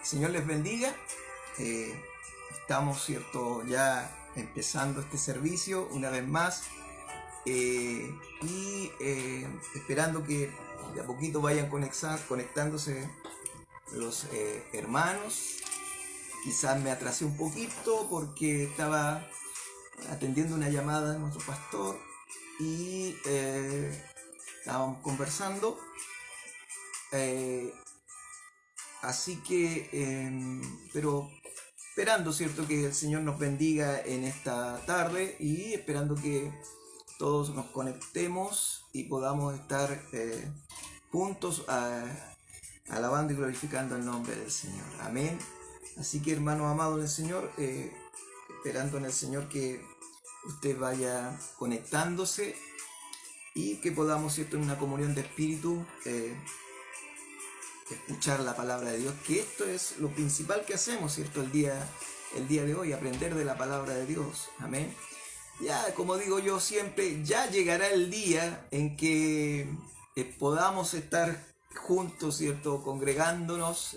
Señor les bendiga. Estamos, ¿cierto?, ya empezando este servicio una vez más y esperando que de a poquito vayan conectándose los hermanos. Quizás me atrasé un poquito porque estaba atendiendo una llamada de nuestro pastor y estábamos conversando. Así que, pero esperando, ¿cierto?, que el Señor nos bendiga en esta tarde y esperando que todos nos conectemos y podamos estar juntos alabando y glorificando el nombre del Señor. Amén. Así que, hermanos amados del Señor, esperando en el Señor que usted vaya conectándose y que podamos, ¿cierto?, en una comunión de espíritu, escuchar la palabra de Dios, que esto es lo principal que hacemos, ¿cierto?, el día de hoy, aprender de la palabra de Dios. Amén. Ya, como digo yo siempre, ya llegará el día en que podamos estar juntos, ¿cierto?, congregándonos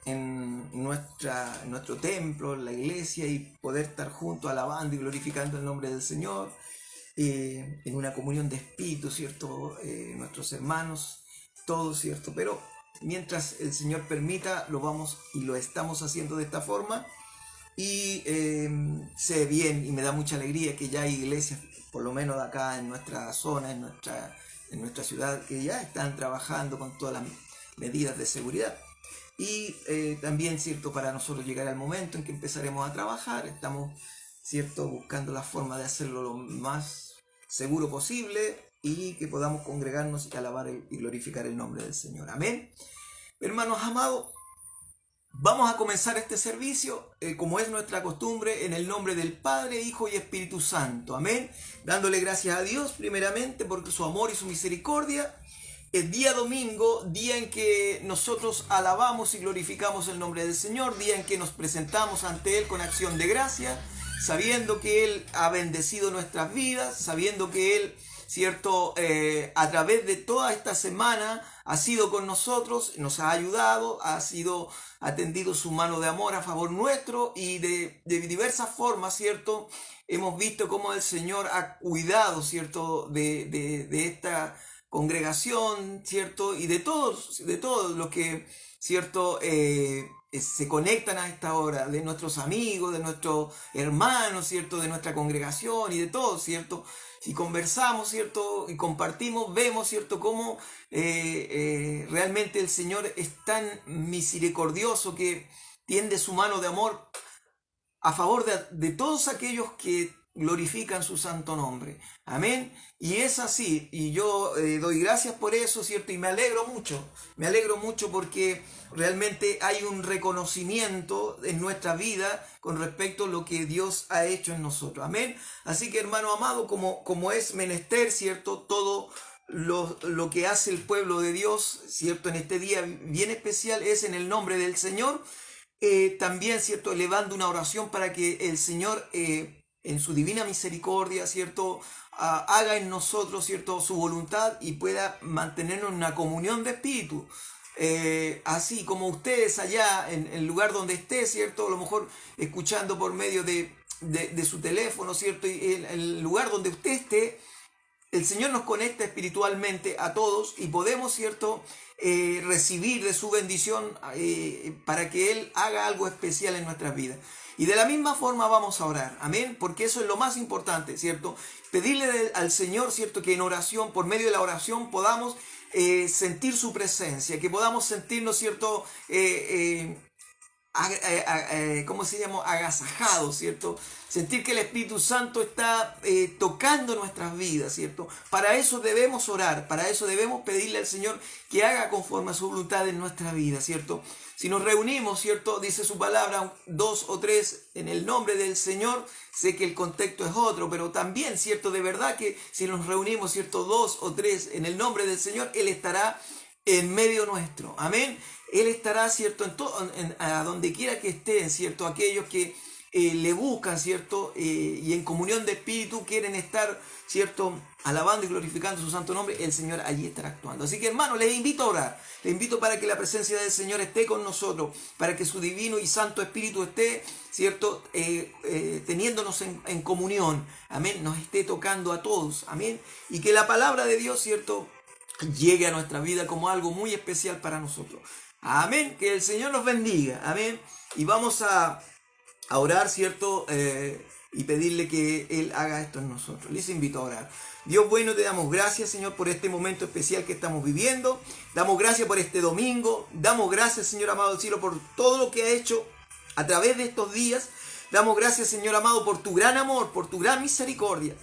en nuestro templo, en la iglesia, y poder estar juntos alabando y glorificando el nombre del Señor, en una comunión de espíritu, ¿cierto?, nuestros hermanos, todo, ¿cierto? Pero mientras el Señor permita, lo vamos y lo estamos haciendo de esta forma. Y sé bien y me da mucha alegría que ya hay iglesias, por lo menos acá en nuestra zona, en nuestra ciudad, que ya están trabajando con todas las medidas de seguridad. Y también, ¿cierto?, para nosotros llegar al momento en que empezaremos a trabajar, estamos, ¿cierto?, buscando la forma de hacerlo lo más seguro posible y que podamos congregarnos y alabar y glorificar el nombre del Señor. Amén. Hermanos amados, vamos a comenzar este servicio, como es nuestra costumbre, en el nombre del Padre, Hijo y Espíritu Santo. Amén. Dándole gracias a Dios primeramente por su amor y su misericordia. El día domingo, día en que nosotros alabamos y glorificamos el nombre del Señor, día en que nos presentamos ante Él con acción de gracia, sabiendo que Él ha bendecido nuestras vidas, sabiendo que Él, ¿cierto?, a través de toda esta semana ha sido con nosotros, nos ha ayudado, ha tendido su mano de amor a favor nuestro, y de diversas formas, ¿cierto?, hemos visto cómo el Señor ha cuidado, ¿cierto?, de esta congregación, ¿cierto?, y de todos los que, ¿cierto?, se conectan a esta hora, de nuestros amigos, de nuestros hermanos, ¿cierto?, de nuestra congregación y de todos, ¿cierto? Si conversamos, ¿cierto?, y compartimos, vemos, ¿cierto?, cómo realmente el Señor es tan misericordioso que tiende su mano de amor a favor de todos aquellos que glorifican su santo nombre. Amén. Y es así, y yo doy gracias por eso, ¿cierto? Y me alegro mucho porque realmente hay un reconocimiento en nuestra vida con respecto a lo que Dios ha hecho en nosotros. Amén. Así que, hermano amado, como es menester, ¿cierto?, todo lo que hace el pueblo de Dios, ¿cierto?, en este día bien especial, es en el nombre del Señor. También, ¿cierto?, elevando una oración para que el Señor, en su divina misericordia, ¿cierto?, haga en nosotros, ¿cierto?, su voluntad y pueda mantenernos en una comunión de espíritu. Así como ustedes allá en el lugar donde esté, ¿cierto?, a lo mejor escuchando por medio de su teléfono, ¿cierto?, y en el lugar donde usted esté, el Señor nos conecta espiritualmente a todos y podemos, ¿cierto?, recibir de su bendición para que Él haga algo especial en nuestras vidas. Y de la misma forma vamos a orar, amén, porque eso es lo más importante, ¿cierto? Pedirle al Señor, ¿cierto?, que en oración, por medio de la oración, podamos sentir su presencia, que podamos sentirnos, ¿cierto?, ¿cómo se llama?, agasajados, ¿cierto? Sentir que el Espíritu Santo está tocando nuestras vidas, ¿cierto? Para eso debemos orar, para eso debemos pedirle al Señor que haga conforme a su voluntad en nuestra vida, ¿cierto? Si nos reunimos, ¿cierto?, dice su palabra, 2 o 3 en el nombre del Señor. Sé que el contexto es otro, pero también, ¿cierto?, de verdad que si nos reunimos, ¿cierto?, 2 o 3 en el nombre del Señor, Él estará en medio nuestro. Amén. Él estará, ¿cierto?, a donde quiera que estén, ¿cierto?, aquellos que le buscan, ¿cierto? Y en comunión de espíritu quieren estar, ¿cierto? Alabando y glorificando su santo nombre, el Señor allí estará actuando. Así que, hermano, les invito a orar. Les invito para que la presencia del Señor esté con nosotros, para que su divino y santo espíritu esté, ¿cierto? Teniéndonos en comunión. Amén. Nos esté tocando a todos. Amén. Y que la palabra de Dios, ¿cierto?, llegue a nuestra vida como algo muy especial para nosotros. Amén. Que el Señor nos bendiga. Amén. Y vamos a orar, ¿cierto? Y pedirle que Él haga esto en nosotros. Les invito a orar. Dios bueno, te damos gracias, Señor, por este momento especial que estamos viviendo. Damos gracias por este domingo. Damos gracias, Señor amado del cielo, por todo lo que ha hecho a través de estos días. Damos gracias, Señor amado, por tu gran amor, por tu gran misericordia.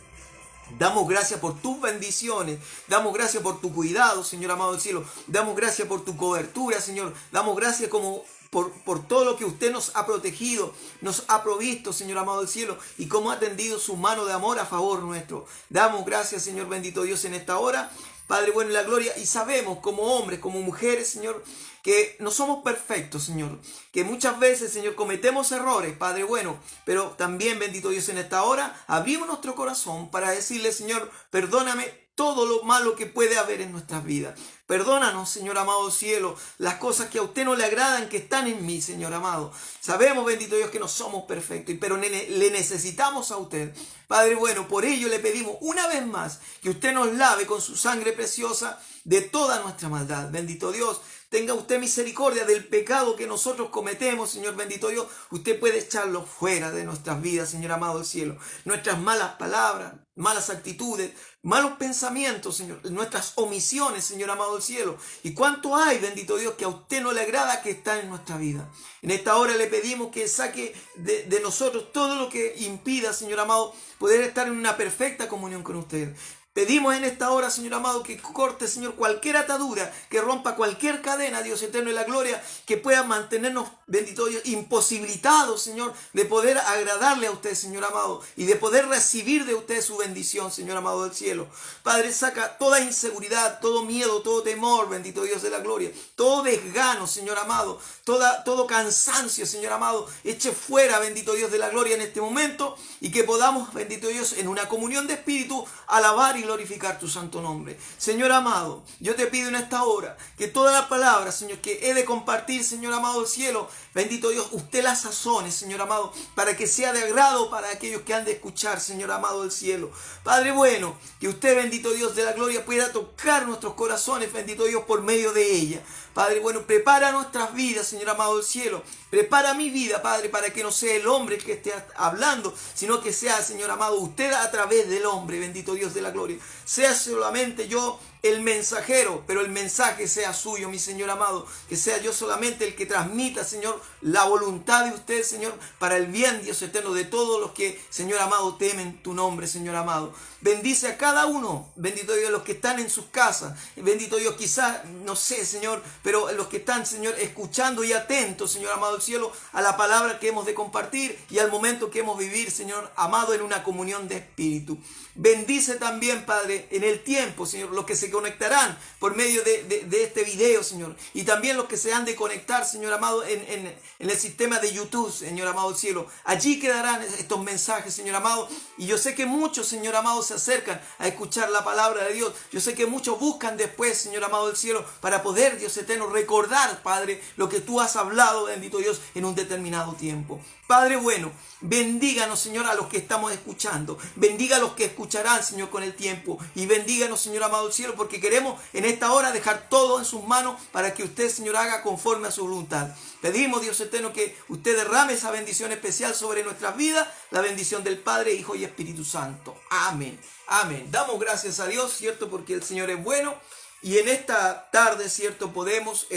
Damos gracias por tus bendiciones. Damos gracias por tu cuidado, Señor amado del cielo. Damos gracias por tu cobertura, Señor. Damos gracias por todo lo que usted nos ha protegido, nos ha provisto, Señor amado del cielo, y cómo ha tendido su mano de amor a favor nuestro. Damos gracias, Señor bendito Dios, en esta hora, Padre bueno, en la gloria, y sabemos como hombres, como mujeres, Señor, que no somos perfectos, Señor, que muchas veces, Señor, cometemos errores, Padre bueno, pero también, bendito Dios, en esta hora, abrimos nuestro corazón para decirle, Señor, perdóname todo lo malo que puede haber en nuestras vidas. Perdónanos, Señor amado cielo, las cosas que a usted no le agradan, que están en mí, Señor amado. Sabemos, bendito Dios, que no somos perfectos, pero le necesitamos a usted. Padre bueno, por ello le pedimos una vez más que usted nos lave con su sangre preciosa de toda nuestra maldad. Bendito Dios, tenga usted misericordia del pecado que nosotros cometemos, Señor bendito Dios. Usted puede echarlo fuera de nuestras vidas, Señor amado del cielo. Nuestras malas palabras, malas actitudes, malos pensamientos, Señor. Nuestras omisiones, Señor amado del cielo. Y cuánto hay, bendito Dios, que a usted no le agrada que está en nuestra vida. En esta hora le pedimos que saque de nosotros todo lo que impida, Señor amado, poder estar en una perfecta comunión con usted. Pedimos en esta hora, Señor amado, que corte, Señor, cualquier atadura, que rompa cualquier cadena, Dios eterno de la gloria, que pueda mantenernos, bendito Dios, imposibilitados, Señor, de poder agradarle a usted, Señor amado, y de poder recibir de usted su bendición, Señor amado del cielo. Padre, saca toda inseguridad, todo miedo, todo temor, bendito Dios de la gloria, todo desgano, Señor amado, todo cansancio, Señor amado, eche fuera, bendito Dios de la gloria, en este momento, y que podamos, bendito Dios, en una comunión de espíritu, alabar y glorificar tu santo nombre. Señor amado, yo te pido en esta hora que toda la palabra, Señor, que he de compartir, Señor amado del cielo, bendito Dios, usted la sazone, Señor amado, para que sea de agrado para aquellos que han de escuchar, Señor amado del cielo. Padre bueno, que usted, bendito Dios de la gloria, pueda tocar nuestros corazones, bendito Dios, por medio de ella. Padre bueno, prepara nuestras vidas, Señor amado del cielo. Prepara mi vida, Padre, para que no sea el hombre que esté hablando, sino que sea, Señor amado, usted a través del hombre, bendito Dios de la gloria. Sea solamente yo el mensajero, pero el mensaje sea suyo, mi Señor amado. Que sea yo solamente el que transmita, Señor, la voluntad de usted, Señor, para el bien, Dios eterno, de todos los que, Señor amado, temen tu nombre, Señor amado. Bendice a cada uno, bendito Dios, los que están en sus casas. Bendito Dios, quizás, no sé, Señor, pero los que están, Señor, escuchando y atentos, Señor amado del cielo, a la palabra que hemos de compartir y al momento que hemos de vivir, Señor amado, en una comunión de espíritu. Bendice también, Padre, en el tiempo, Señor, los que se conectarán por medio de este video, Señor, y también los que se han de conectar, Señor amado, en el sistema de YouTube, Señor amado del cielo. Allí quedarán estos mensajes, Señor amado, y yo sé que muchos, Señor amado, se acercan a escuchar la palabra de Dios. Yo sé que muchos buscan después, Señor amado del cielo, para poder, Dios eterno, recordar, Padre, lo que tú has hablado, bendito Dios, en un determinado tiempo. Padre bueno, bendíganos, Señor, a los que estamos escuchando. Bendiga a los que escucharán, Señor, con el tiempo. Y bendíganos, Señor amado del cielo, porque queremos en esta hora dejar todo en sus manos para que usted, Señor, haga conforme a su voluntad. Pedimos, Dios eterno, que usted derrame esa bendición especial sobre nuestras vidas, la bendición del Padre, Hijo y Espíritu Santo. Amén. Amén. Damos gracias a Dios, ¿cierto? Porque el Señor es bueno. Y en esta tarde, ¿cierto? Podemos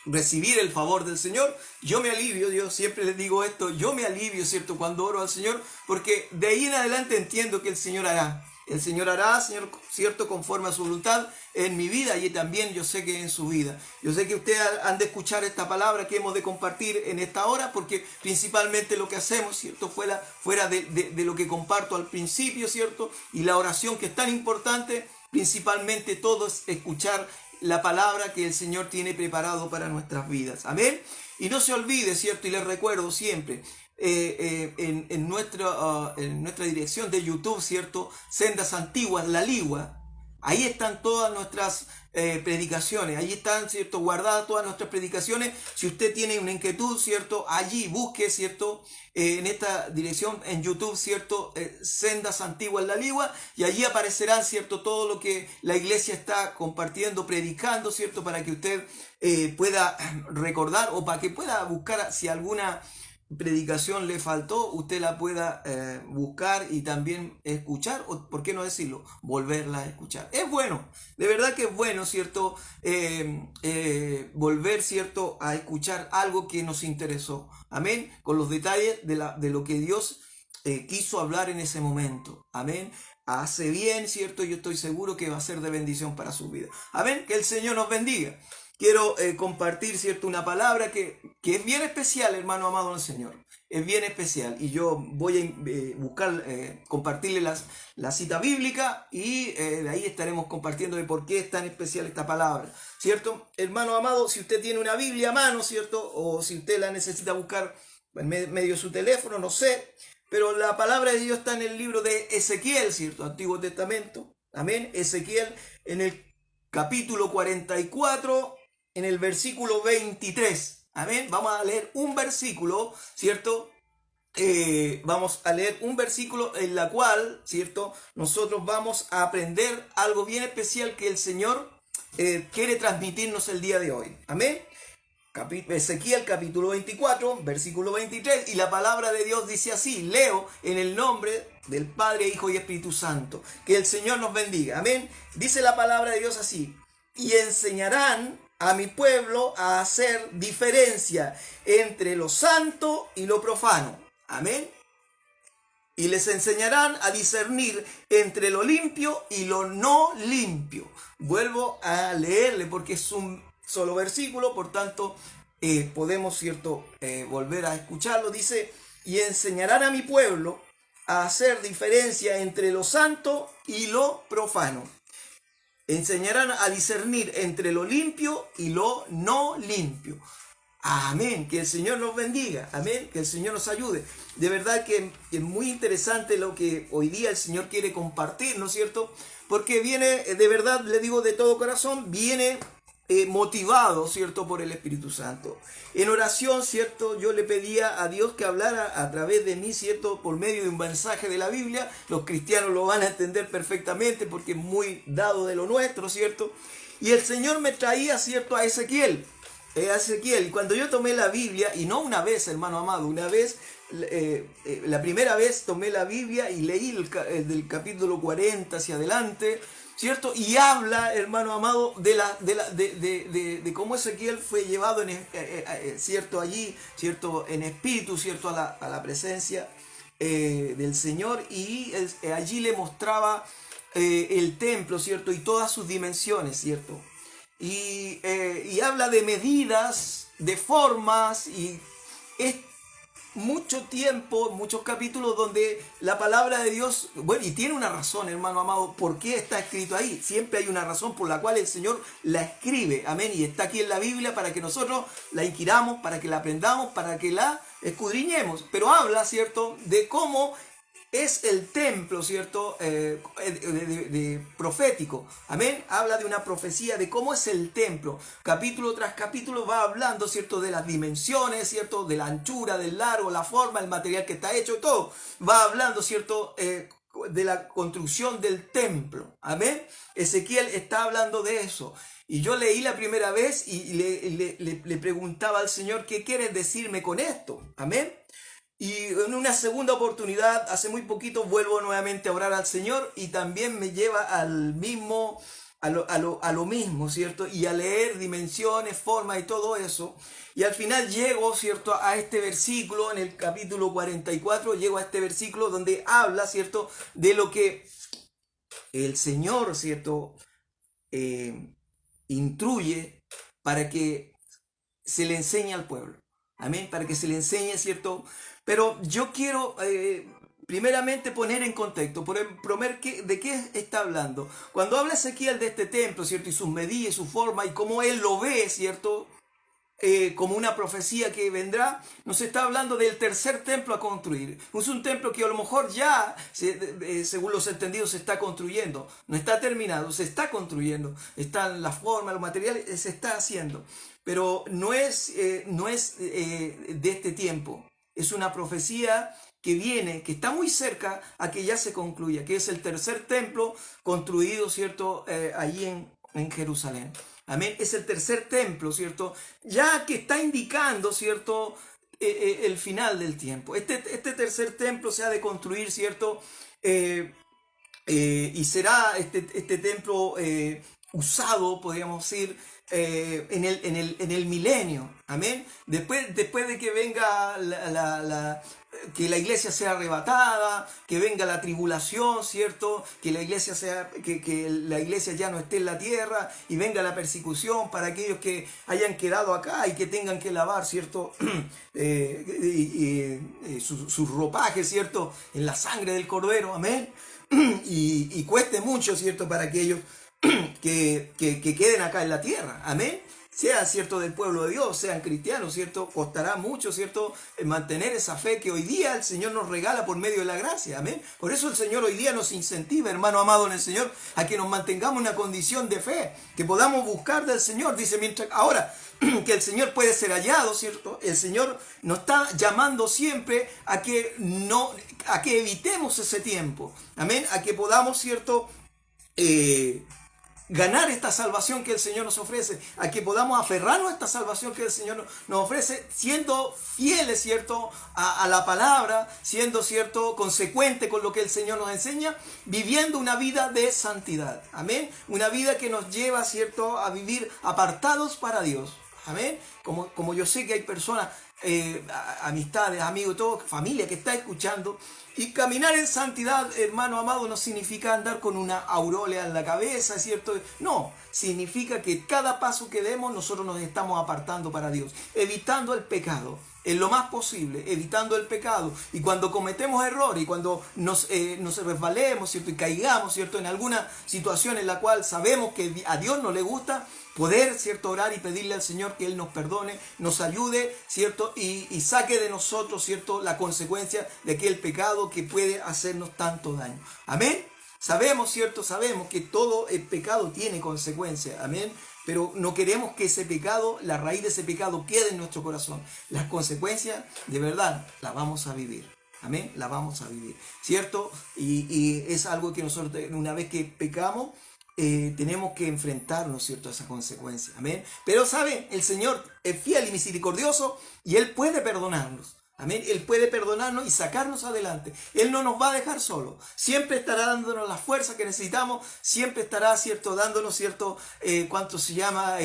recibir el favor del Señor. Yo me alivio, yo siempre les digo esto, yo me alivio, ¿cierto? Cuando oro al Señor, porque de ahí en adelante entiendo que el Señor hará. El Señor hará, Señor, cierto, conforme a su voluntad en mi vida y también yo sé que en su vida. Yo sé que ustedes han de escuchar esta palabra que hemos de compartir en esta hora, porque principalmente lo que hacemos, ¿cierto? Fuera de lo que comparto al principio, ¿cierto? Y la oración que es tan importante, principalmente todo es escuchar la palabra que el Señor tiene preparado para nuestras vidas. Amén. Y no se olvide, ¿cierto? Y les recuerdo siempre, en nuestra dirección de YouTube, ¿cierto? Sendas Antiguas, La Ligua. Ahí están todas nuestras predicaciones, allí están, ¿cierto?, guardadas todas nuestras predicaciones. Si usted tiene una inquietud, ¿cierto?, allí busque, ¿cierto?, en esta dirección en YouTube, ¿cierto?, Sendas Antiguas La Ligua, y allí aparecerán, ¿cierto?, todo lo que la iglesia está compartiendo, predicando, ¿cierto?, para que usted pueda recordar, o para que pueda buscar si alguna predicación le faltó, usted la pueda buscar y también escuchar, o por qué no decirlo, volverla a escuchar. Es bueno, de verdad que es bueno, ¿cierto? Volver, ¿cierto?, a escuchar algo que nos interesó. Amén, con los detalles de lo que Dios quiso hablar en ese momento. Amén. Hace bien, ¿cierto? Yo estoy seguro que va a ser de bendición para su vida. Amén, que el Señor nos bendiga. Quiero compartir, ¿cierto?, una palabra que es bien especial, hermano amado del Señor. Es bien especial. Y yo voy a buscar, compartirle la cita bíblica, y de ahí estaremos compartiendo de por qué es tan especial esta palabra, ¿cierto? Hermano amado, si usted tiene una Biblia a mano, ¿cierto?, o si usted la necesita buscar en medio de su teléfono, no sé, pero la palabra de Dios está en el libro de Ezequiel, ¿cierto?, Antiguo Testamento. Amén. Ezequiel, en el capítulo 44, en el versículo 23. Amén. Vamos a leer un versículo, ¿cierto? Vamos a leer un versículo en la cual, ¿cierto?, nosotros vamos a aprender algo bien especial que el Señor quiere transmitirnos el día de hoy. Amén. Ezequiel capítulo 24, versículo 23, y la palabra de Dios dice así, leo en el nombre del Padre, Hijo y Espíritu Santo. Que el Señor nos bendiga. Amén. Dice la palabra de Dios así: y enseñarán a mi pueblo a hacer diferencia entre lo santo y lo profano. Amén. Y les enseñarán a discernir entre lo limpio y lo no limpio. Vuelvo a leerle porque es un solo versículo, por tanto podemos, ¿cierto?, volver a escucharlo. Dice, y enseñarán a mi pueblo a hacer diferencia entre lo santo y lo profano. Enseñarán a discernir entre lo limpio y lo no limpio. Amén, que el Señor nos bendiga, amén, que el Señor nos ayude. De verdad que es muy interesante lo que hoy día el Señor quiere compartir, ¿no es cierto? Porque viene, de verdad, le digo de todo corazón, viene motivado, ¿cierto?, por el Espíritu Santo. En oración, ¿cierto?, yo le pedía a Dios que hablara a través de mí, ¿cierto?, por medio de un mensaje de la Biblia. Los cristianos lo van a entender perfectamente porque es muy dado de lo nuestro, ¿cierto? Y el Señor me traía, ¿cierto?, a Ezequiel. Y cuando yo tomé la Biblia, y no una vez, hermano amado, una vez, la primera vez tomé la Biblia y leí del capítulo 40 hacia adelante, ¿cierto? Y habla, hermano amado, de cómo Ezequiel fue llevado, ¿cierto?, allí, ¿cierto?, en espíritu, ¿cierto?, a la presencia del Señor, y allí le mostraba el templo, ¿cierto?, y todas sus dimensiones, ¿cierto? Y habla de medidas, de formas, y es mucho tiempo, muchos capítulos donde la palabra de Dios, bueno, y tiene una razón, hermano amado, ¿por qué está escrito ahí? Siempre hay una razón por la cual el Señor la escribe, amén, y está aquí en la Biblia para que nosotros la inquiramos, para que la aprendamos, para que la escudriñemos. Pero habla, ¿cierto?, de cómo es el templo, ¿cierto?, profético. Amén. Habla de una profecía de cómo es el templo. Capítulo tras capítulo va hablando, ¿cierto?, de las dimensiones, ¿cierto?, de la anchura, del largo, la forma, el material que está hecho, todo. Va hablando, ¿cierto?, de la construcción del templo. Amén. Ezequiel está hablando de eso. Y yo leí la primera vez y le preguntaba al Señor, ¿qué quieres decirme con esto? Amén. Y en una segunda oportunidad, hace muy poquito, vuelvo nuevamente a orar al Señor, y también me lleva al mismo, a lo mismo, ¿cierto? Y a leer dimensiones, formas y todo eso. Y al final llego, ¿cierto?, a este versículo, en el capítulo 44, llego a este versículo donde habla, ¿cierto?, de lo que el Señor, ¿cierto?, instruye para que se le enseñe al pueblo. Amén, para que se le enseñe, ¿cierto? Pero yo quiero primeramente poner en contexto, de qué está hablando. Cuando habla Ezequiel de este templo, ¿cierto?, y sus medidas y su forma, y cómo él lo ve, ¿cierto?, como una profecía que vendrá, nos está hablando del tercer templo a construir. Es un templo que a lo mejor ya, según los entendidos, se está construyendo. No está terminado, se está construyendo. Están las formas, los materiales, se está haciendo. Pero no es de este tiempo. Es una profecía que viene, que está muy cerca a que ya se concluya, que es el tercer templo construido, ¿cierto? Allí en Jerusalén. Amén. Es el tercer templo, ¿cierto? Ya que está indicando, ¿cierto? El final del tiempo. Este tercer templo se ha de construir, ¿cierto? Y será este templo usado, podríamos decir, en el milenio. Amén. Después de que venga que la iglesia sea arrebatada, que venga la tribulación, ¿cierto? Que la iglesia que la iglesia ya no esté en la tierra y venga la persecución para aquellos que hayan quedado acá y que tengan que lavar, ¿cierto? Sus ropajes, ¿cierto? En la sangre del Cordero, amén. Y cueste mucho, ¿cierto? Para aquellos que queden acá en la tierra, amén. Sean, ¿cierto?, del pueblo de Dios, sean cristianos, ¿cierto? Costará mucho, ¿cierto?, mantener esa fe que hoy día el Señor nos regala por medio de la gracia, amén. Por eso el Señor hoy día nos incentiva, hermano amado en el Señor, a que nos mantengamos en una condición de fe, que podamos buscar del Señor. Dice, mientras ahora que el Señor puede ser hallado, ¿cierto? El Señor nos está llamando siempre a que evitemos ese tiempo, amén, a que podamos, ¿cierto?, ganar esta salvación que el Señor nos ofrece, a que podamos aferrarnos a esta salvación que el Señor nos ofrece, siendo fieles, ¿cierto?, a la palabra, siendo, ¿cierto?, consecuente con lo que el Señor nos enseña, viviendo una vida de santidad, amén, una vida que nos lleva, ¿cierto?, a vivir apartados para Dios, amén, como yo sé que hay personas, amistades, amigos, todo, familia que está escuchando. Y caminar en santidad, hermano amado, no significa andar con una aureola en la cabeza, ¿cierto? No, significa que cada paso que demos nosotros nos estamos apartando para Dios, evitando el pecado, en lo más posible, evitando el pecado. Y cuando cometemos errores y cuando nos resbalemos, ¿cierto?, y caigamos, ¿cierto?, en alguna situación en la cual sabemos que a Dios no le gusta, poder, ¿cierto?, orar y pedirle al Señor que Él nos perdone, nos ayude, ¿cierto?, y saque de nosotros, ¿cierto?, la consecuencia de aquel pecado que puede hacernos tanto daño. Amén. Sabemos, ¿cierto? Sabemos que todo el pecado tiene consecuencias. Amén. Pero no queremos que ese pecado, la raíz de ese pecado quede en nuestro corazón. Las consecuencias, de verdad, las vamos a vivir. Amén. Las vamos a vivir. ¿Cierto? Y es algo que nosotros, una vez que pecamos, tenemos que enfrentarnos, ¿cierto?, a esa consecuencia. Amén. Pero, ¿saben? El Señor es fiel y misericordioso y Él puede perdonarnos. Amén. Él puede perdonarnos y sacarnos adelante. Él no nos va a dejar solos. Siempre estará dándonos las fuerzas que necesitamos. Siempre estará, ¿cierto?, dándonos, ¿cierto?, ¿cuánto se llama?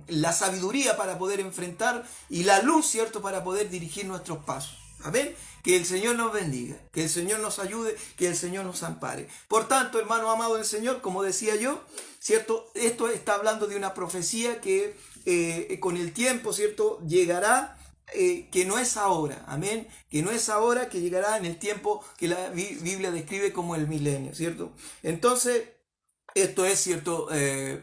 La sabiduría para poder enfrentar y la luz, ¿cierto?, para poder dirigir nuestros pasos. Amén. Que el Señor nos bendiga, que el Señor nos ayude, que el Señor nos ampare. Por tanto, hermano amado del Señor, como decía yo, ¿cierto?, esto está hablando de una profecía que con el tiempo, ¿cierto?, llegará. Que no es ahora, amén, que no es ahora, que llegará en el tiempo que la Biblia describe como el milenio, ¿cierto? Entonces, esto es, ¿cierto?,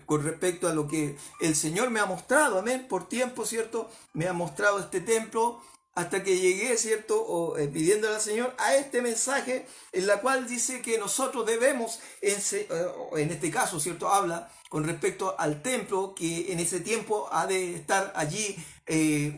con respecto a lo que el Señor me ha mostrado, amén, por tiempo, ¿cierto?, me ha mostrado este templo, hasta que llegué, ¿cierto?, pidiéndole al Señor a este mensaje, en la cual dice que nosotros debemos, en este caso, ¿cierto?, habla con respecto al templo, que en ese tiempo ha de estar allí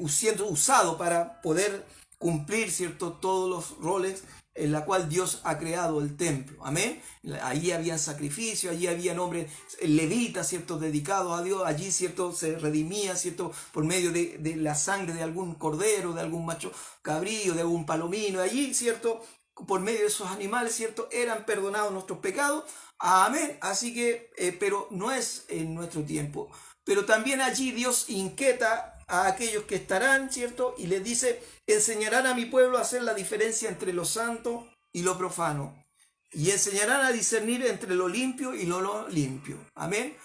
siendo usado para poder cumplir, ¿cierto?, todos los roles en la cual Dios ha creado el templo. Amén. Allí había sacrificios, allí había hombres levitas, ¿cierto?, dedicados a Dios. Allí, ¿cierto?, se redimía, ¿cierto?, por medio de la sangre de algún cordero, de algún macho cabrío, de algún palomino. Allí, ¿cierto?, por medio de esos animales, ¿cierto?, eran perdonados nuestros pecados. Amén. Así que, pero no es en nuestro tiempo. Pero también allí Dios inquieta a aquellos que estarán, ¿cierto? Y les dice, enseñarán a mi pueblo a hacer la diferencia entre lo santo y lo profano. Y enseñarán a discernir entre lo limpio y lo no limpio. Amén.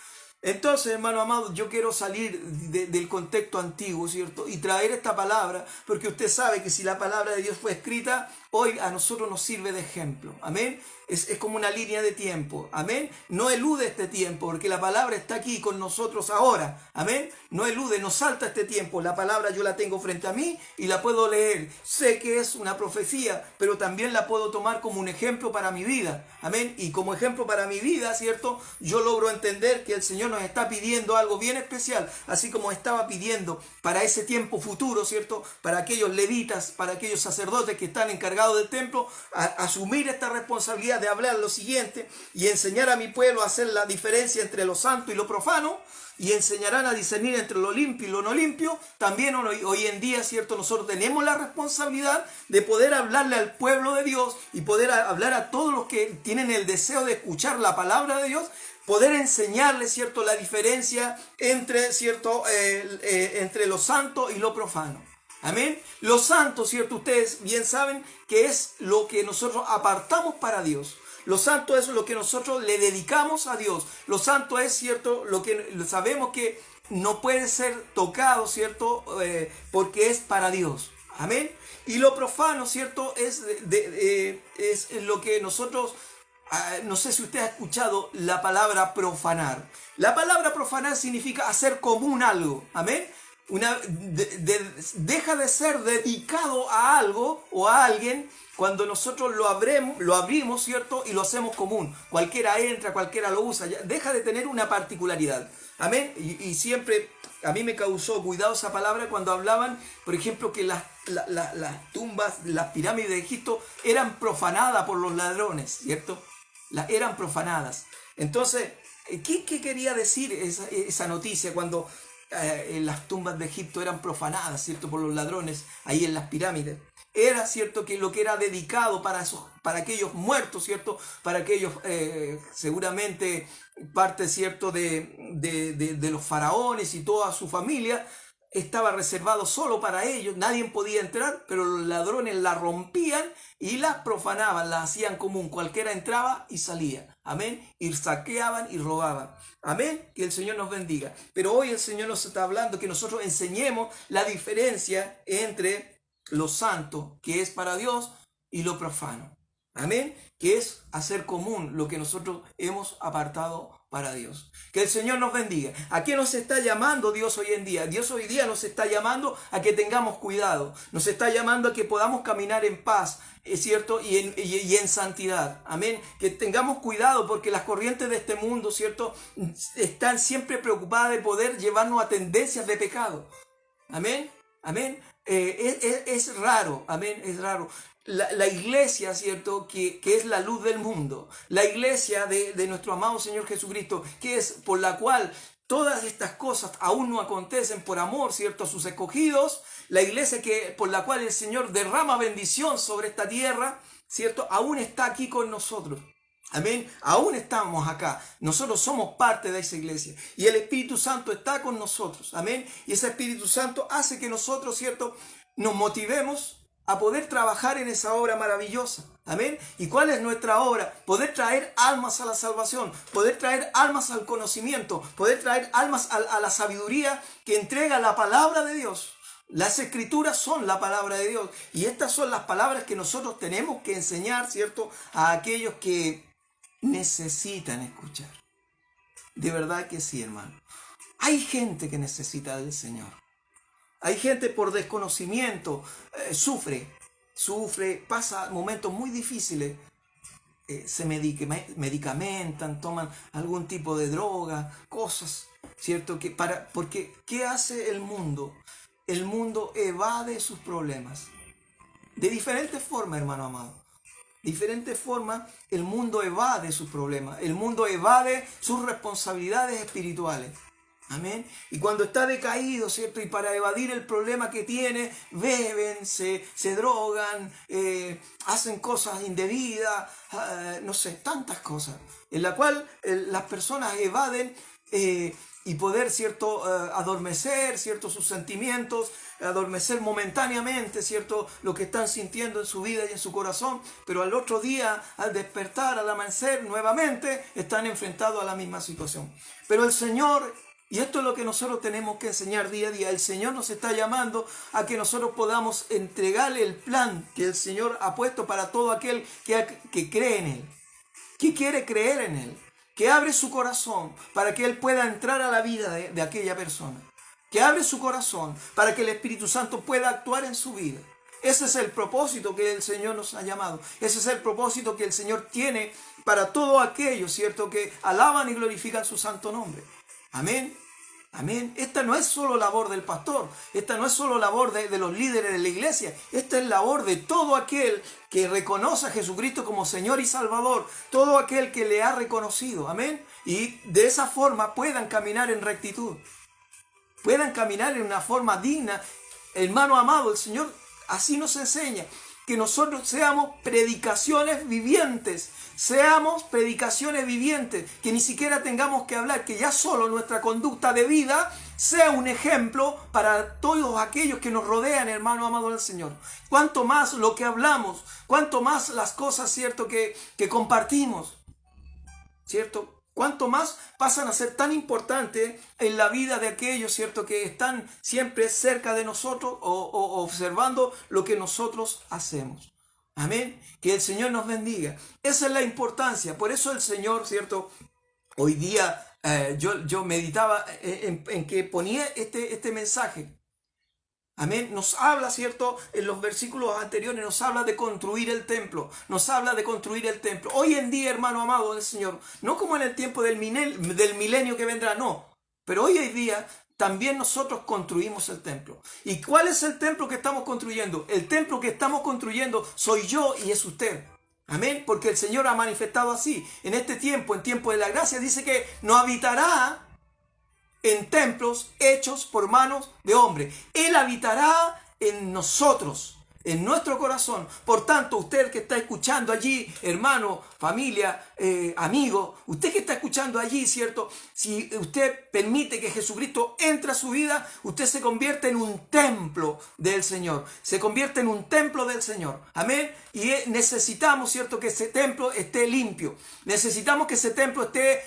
Entonces, hermano amado, yo quiero salir del contexto antiguo, ¿cierto? Y traer esta palabra, porque usted sabe que si la palabra de Dios fue escrita, hoy a nosotros nos sirve de ejemplo. Amén. Es como una línea de tiempo. Amén. No elude este tiempo, porque la palabra está aquí con nosotros ahora. Amén. No elude, no salta este tiempo. La palabra yo la tengo frente a mí y la puedo leer. Sé que es una profecía, pero también la puedo tomar como un ejemplo para mi vida. Amén. Y como ejemplo para mi vida, ¿cierto? Yo logro entender que el Señor nos está pidiendo algo bien especial, así como estaba pidiendo para ese tiempo futuro, ¿cierto? Para aquellos levitas, para aquellos sacerdotes que están encargados del templo, asumir esta responsabilidad de hablar lo siguiente y enseñar a mi pueblo a hacer la diferencia entre lo santo y lo profano, y enseñarán a discernir entre lo limpio y lo no limpio. También hoy en día, ¿cierto? Nosotros tenemos la responsabilidad de poder hablarle al pueblo de Dios y poder hablar a todos los que tienen el deseo de escuchar la palabra de Dios, poder enseñarles, ¿cierto?, la diferencia entre, ¿cierto?, entre lo santo y lo profano. Amén. Lo santo, ¿cierto? Ustedes bien saben que es lo que nosotros apartamos para Dios. Lo santo es lo que nosotros le dedicamos a Dios. Lo santo es, ¿cierto?, lo que sabemos que no puede ser tocado, ¿cierto?, porque es para Dios. Amén. Y lo profano, ¿cierto?, es lo que nosotros... no sé si usted ha escuchado la palabra profanar. La palabra profanar significa hacer común algo. Amén. Deja de ser dedicado a algo o a alguien cuando nosotros lo abrimos, ¿cierto? Y lo hacemos común. Cualquiera entra, cualquiera lo usa. Deja de tener una particularidad. Amén. Y siempre a mí me causó cuidado esa palabra cuando hablaban, por ejemplo, que las tumbas, las pirámides de Egipto eran profanadas por los ladrones, ¿cierto? Eran profanadas. Entonces, ¿qué quería decir esa noticia cuando las tumbas de Egipto eran profanadas, ¿cierto?, por los ladrones ahí en las pirámides? Era cierto que lo que era dedicado para aquellos muertos, ¿cierto?, para aquellos seguramente parte, ¿cierto?, de los faraones y toda su familia, estaba reservado solo para ellos, nadie podía entrar, pero los ladrones la rompían y la profanaban, la hacían común, cualquiera entraba y salía, amén, y saqueaban y robaban, amén, que el Señor nos bendiga. Pero hoy el Señor nos está hablando que nosotros enseñemos la diferencia entre lo santo, que es para Dios, y lo profano, amén, que es hacer común lo que nosotros hemos apartado para Dios. Que el Señor nos bendiga. ¿A qué nos está llamando Dios hoy en día? Dios hoy día nos está llamando a que tengamos cuidado. Nos está llamando a que podamos caminar en paz, ¿es cierto? Y en santidad. Amén. Que tengamos cuidado porque las corrientes de este mundo, ¿cierto?, están siempre preocupadas de poder llevarnos a tendencias de pecado. Amén. Amén. Es raro. Amén. Es raro. La iglesia, ¿cierto?, que es la luz del mundo, la iglesia de nuestro amado Señor Jesucristo, que es por la cual todas estas cosas aún no acontecen por amor, ¿cierto?, a sus escogidos, la iglesia por la cual el Señor derrama bendición sobre esta tierra, ¿cierto?, aún está aquí con nosotros. Amén. Aún estamos acá. Nosotros somos parte de esa iglesia. Y el Espíritu Santo está con nosotros. Amén. Y ese Espíritu Santo hace que nosotros, ¿cierto?, nos motivemos a poder trabajar en esa obra maravillosa. Amén. ¿Y cuál es nuestra obra? Poder traer almas a la salvación, poder traer almas al conocimiento, poder traer almas a la sabiduría que entrega la palabra de Dios. Las escrituras son la palabra de Dios. Y estas son las palabras que nosotros tenemos que enseñar, ¿cierto?, a aquellos que necesitan escuchar. De verdad que sí, hermano. Hay gente que necesita del Señor. Hay gente por desconocimiento, sufre, pasa momentos muy difíciles, se medicamentan, toman algún tipo de droga, cosas, ¿cierto? Porque ¿qué hace el mundo? El mundo evade sus problemas. De diferentes formas, hermano amado. Diferentes formas, el mundo evade sus problemas. El mundo evade sus responsabilidades espirituales. Amén. Y cuando está decaído, ¿cierto?, y para evadir el problema que tiene, beben, se drogan, hacen cosas indebidas, no sé, tantas cosas, en la cual las personas evaden y poder, ¿cierto?, adormecer, ¿cierto?, sus sentimientos, adormecer momentáneamente, ¿cierto?, lo que están sintiendo en su vida y en su corazón, pero al otro día, al despertar, al amanecer, nuevamente están enfrentados a la misma situación. Pero el Señor, y esto es lo que nosotros tenemos que enseñar día a día, el Señor nos está llamando a que nosotros podamos entregarle el plan que el Señor ha puesto para todo aquel que cree en Él, que quiere creer en Él, que abre su corazón para que Él pueda entrar a la vida de aquella persona, que abre su corazón para que el Espíritu Santo pueda actuar en su vida. Ese es el propósito que el Señor nos ha llamado. Ese es el propósito que el Señor tiene para todos aquellos, ¿cierto?, que alaban y glorifican su santo nombre. Amén. Amén. Esta no es solo labor del pastor, esta no es solo labor de los líderes de la iglesia, esta es labor de todo aquel que reconoce a Jesucristo como Señor y Salvador, todo aquel que le ha reconocido. Amén. Y de esa forma puedan caminar en rectitud, puedan caminar en una forma digna. Hermano amado, el Señor así nos enseña, que nosotros seamos predicaciones vivientes, que ni siquiera tengamos que hablar, que ya solo nuestra conducta de vida sea un ejemplo para todos aquellos que nos rodean, hermano amado del Señor. Cuanto más lo que hablamos, cuanto más las cosas, ¿cierto?, que compartimos, ¿cierto?, cuanto más pasan a ser tan importantes en la vida de aquellos, ¿cierto?, que están siempre cerca de nosotros o observando lo que nosotros hacemos. Amén. Que el Señor nos bendiga. Esa es la importancia. Por eso el Señor, ¿cierto?, hoy día yo meditaba en que ponía este mensaje. Amén. Nos habla, ¿cierto?, en los versículos anteriores nos habla de construir el templo. Nos habla de construir el templo. Hoy en día, hermano amado del Señor, no como en el tiempo del milenio que vendrá, no. Pero hoy en día también nosotros construimos el templo. ¿Y cuál es el templo que estamos construyendo? El templo que estamos construyendo soy yo y es usted. Amén. Porque el Señor ha manifestado así. En este tiempo, en tiempo de la gracia, dice que no habitará en templos hechos por manos de hombre. Él habitará en nosotros, en nuestro corazón. Por tanto, usted que está escuchando allí, hermano, familia, amigo, usted que está escuchando allí, ¿cierto? Si usted permite que Jesucristo entre a su vida, usted se convierte en un templo del Señor. Se convierte en un templo del Señor. Amén. Y necesitamos, ¿cierto?, que ese templo esté limpio. Necesitamos que ese templo esté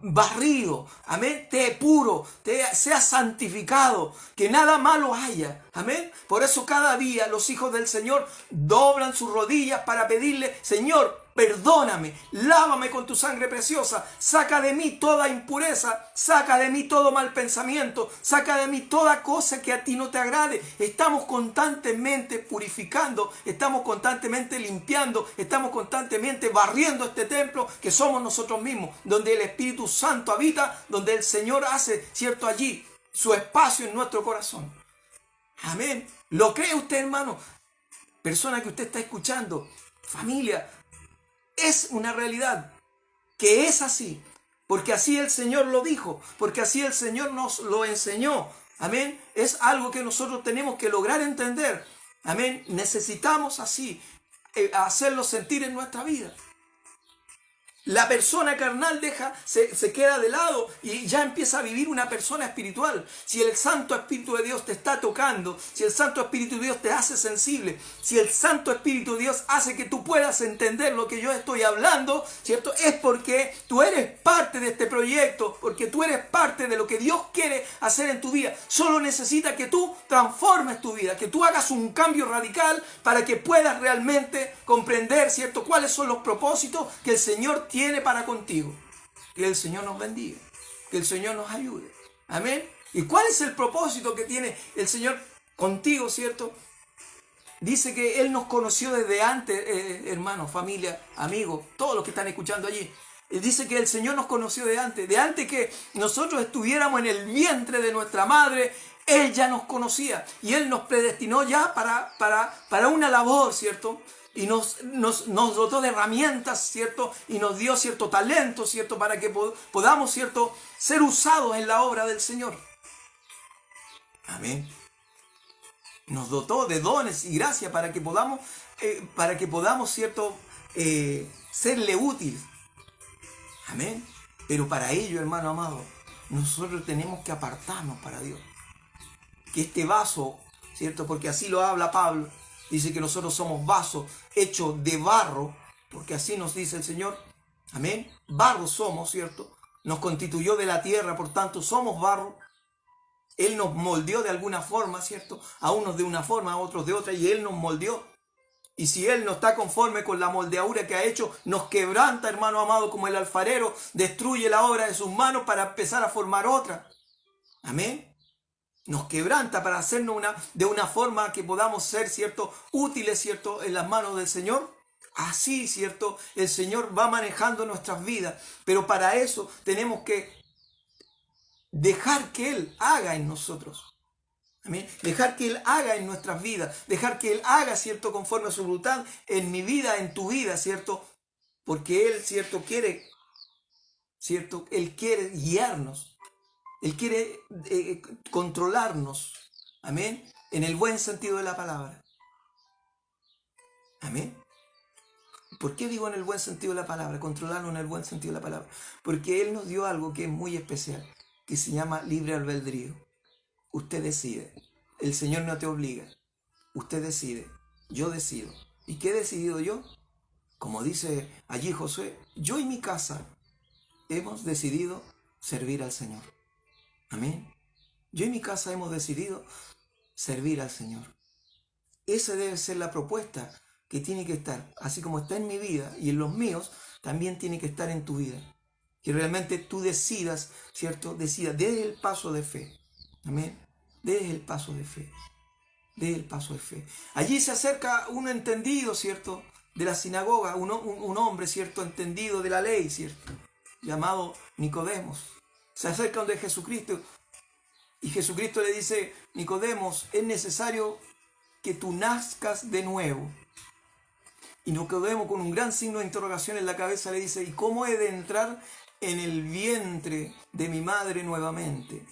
barrido. Amén. Esté puro. Sea santificado. Que nada malo haya. Amén. Por eso cada día los hijos del Señor doblan sus rodillas para pedirle: Señor, perdóname, lávame con tu sangre preciosa, saca de mí toda impureza, saca de mí todo mal pensamiento, saca de mí toda cosa que a ti no te agrade. Estamos constantemente purificando, estamos constantemente limpiando, estamos constantemente barriendo este templo que somos nosotros mismos, donde el Espíritu Santo habita, donde el Señor hace, ¿cierto?, allí su espacio en nuestro corazón. Amén. ¿Lo cree usted, hermano? Persona que usted está escuchando, familia, es una realidad que es así, porque así el Señor lo dijo, porque así el Señor nos lo enseñó. Amén. Es algo que nosotros tenemos que lograr entender. Amén. Necesitamos así hacerlo sentir en nuestra vida. La persona carnal se queda de lado y ya empieza a vivir una persona espiritual. Si el Santo Espíritu de Dios te está tocando, si el Santo Espíritu de Dios te hace sensible, si el Santo Espíritu de Dios hace que tú puedas entender lo que yo estoy hablando, ¿cierto? Es porque tú eres parte de este proyecto, porque tú eres parte de lo que Dios quiere hacer en tu vida. Solo necesita que tú transformes tu vida, que tú hagas un cambio radical para que puedas realmente comprender, ¿cierto?, cuáles son los propósitos que el Señor tiene para contigo. Que el Señor nos bendiga, que el Señor nos ayude. Amén. ¿Y cuál es el propósito que tiene el Señor contigo, cierto? Dice que Él nos conoció desde antes, hermanos, familia, amigos, todos los que están escuchando allí. Él dice que el Señor nos conoció de antes que nosotros estuviéramos en el vientre de nuestra madre. Él ya nos conocía y Él nos predestinó ya para una labor, ¿cierto? Y nos dotó de herramientas, ¿cierto? Y nos dio cierto talento, ¿cierto? Para que podamos, ¿cierto?, ser usados en la obra del Señor. Amén. Nos dotó de dones y gracias para que podamos, ¿cierto?, serle útil. Amén. Pero para ello, hermano amado, nosotros tenemos que apartarnos para Dios. Que este vaso, ¿cierto? Porque así lo habla Pablo. Dice que nosotros somos vasos hechos de barro, porque así nos dice el Señor. Amén. Barro somos, ¿cierto? Nos constituyó de la tierra, por tanto somos barro. Él nos moldeó de alguna forma, ¿cierto? A unos de una forma, a otros de otra, y Él nos moldeó. Y si Él no está conforme con la moldeadura que ha hecho, nos quebranta, hermano amado, como el alfarero destruye la obra de sus manos para empezar a formar otra. Amén. Nos quebranta para hacernos de una forma que podamos ser, ¿cierto?, útiles, ¿cierto?, en las manos del Señor. Así, ¿cierto?, el Señor va manejando nuestras vidas. Pero para eso tenemos que dejar que Él haga en nosotros. Amén. Dejar que Él haga en nuestras vidas. Dejar que Él haga, ¿cierto?, conforme a su voluntad en mi vida, en tu vida, ¿cierto? Porque Él, ¿cierto?, quiere, ¿cierto? Él quiere guiarnos. Él quiere controlarnos, amén, en el buen sentido de la palabra. Amén. ¿Por qué digo en el buen sentido de la palabra? Controlarnos en el buen sentido de la palabra. Porque Él nos dio algo que es muy especial, que se llama libre albedrío. Usted decide. El Señor no te obliga. Usted decide. Yo decido. ¿Y qué he decidido yo? Como dice allí Josué, yo y mi casa hemos decidido servir al Señor. Amén. Yo y mi casa hemos decidido servir al Señor. Esa debe ser la propuesta que tiene que estar, así como está en mi vida y en los míos, también tiene que estar en tu vida. Que realmente tú decidas, ¿cierto? Decidas, des el paso de fe. Amén. Des el paso de fe. Des el paso de fe. Allí se acerca un entendido, ¿cierto?, de la sinagoga, un hombre, ¿cierto?, entendido de la ley, ¿cierto?, llamado Nicodemos. Se acerca donde Jesucristo. Y Jesucristo le dice, Nicodemos, es necesario que tú nazcas de nuevo. Y Nicodemo, con un gran signo de interrogación en la cabeza, le dice, ¿y cómo he de entrar en el vientre de mi madre nuevamente?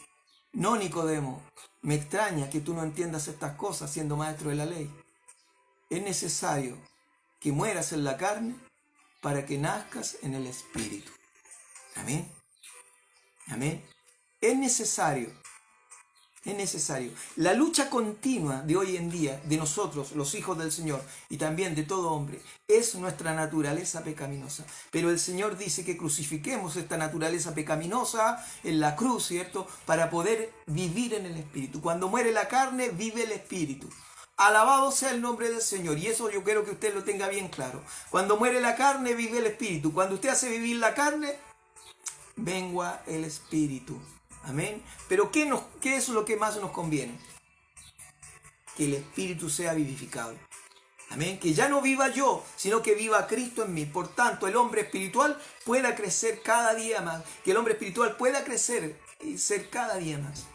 No, Nicodemo, me extraña que tú no entiendas estas cosas siendo maestro de la ley. Es necesario que mueras en la carne para que nazcas en el Espíritu. Amén. Amén. Es necesario. La lucha continua de hoy en día, de nosotros, los hijos del Señor, y también de todo hombre, es nuestra naturaleza pecaminosa. Pero el Señor dice que crucifiquemos esta naturaleza pecaminosa en la cruz, ¿cierto?, para poder vivir en el Espíritu. Cuando muere la carne, vive el Espíritu. Alabado sea el nombre del Señor. Y eso yo quiero que usted lo tenga bien claro. Cuando muere la carne, vive el Espíritu. Cuando usted hace vivir la carne, mengua el Espíritu. Amén. Pero ¿qué es lo que más nos conviene? Que el Espíritu sea vivificado. Amén. Que ya no viva yo, sino que viva Cristo en mí. Por tanto, el hombre espiritual pueda crecer cada día más. Que el hombre espiritual pueda crecer y ser cada día más.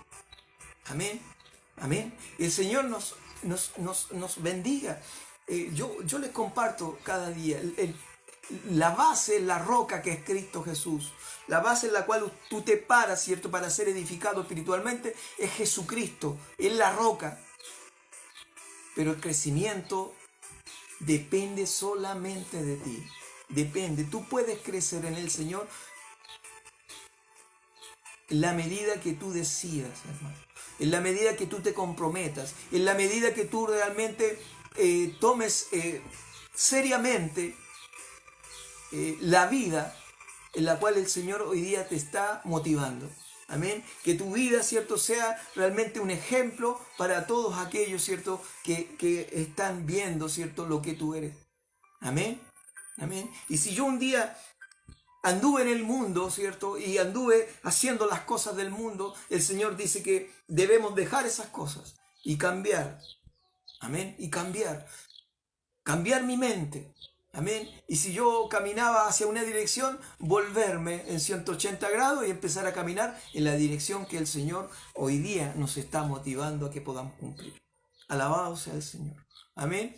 Amén. Amén. El Señor nos bendiga. Yo les comparto cada día la base, la roca que es Cristo Jesús. La base en la cual tú te paras, ¿cierto?, para ser edificado espiritualmente es Jesucristo, es la roca. Pero el crecimiento depende solamente de ti. Depende. Tú puedes crecer en el Señor en la medida que tú decidas, hermano. En la medida que tú te comprometas. En la medida que tú realmente tomes seriamente la vida en la cual el Señor hoy día te está motivando. Amén. Que tu vida, ¿cierto?, sea realmente un ejemplo para todos aquellos, ¿cierto?, que están viendo, ¿cierto?, lo que tú eres. Amén. Amén. Y si yo un día anduve en el mundo, ¿cierto?, y anduve haciendo las cosas del mundo, el Señor dice que debemos dejar esas cosas y cambiar. Amén. Y cambiar mi mente. Amén. Y si yo caminaba hacia una dirección, volverme en 180 grados y empezar a caminar en la dirección que el Señor hoy día nos está motivando a que podamos cumplir. Alabado sea el Señor. Amén.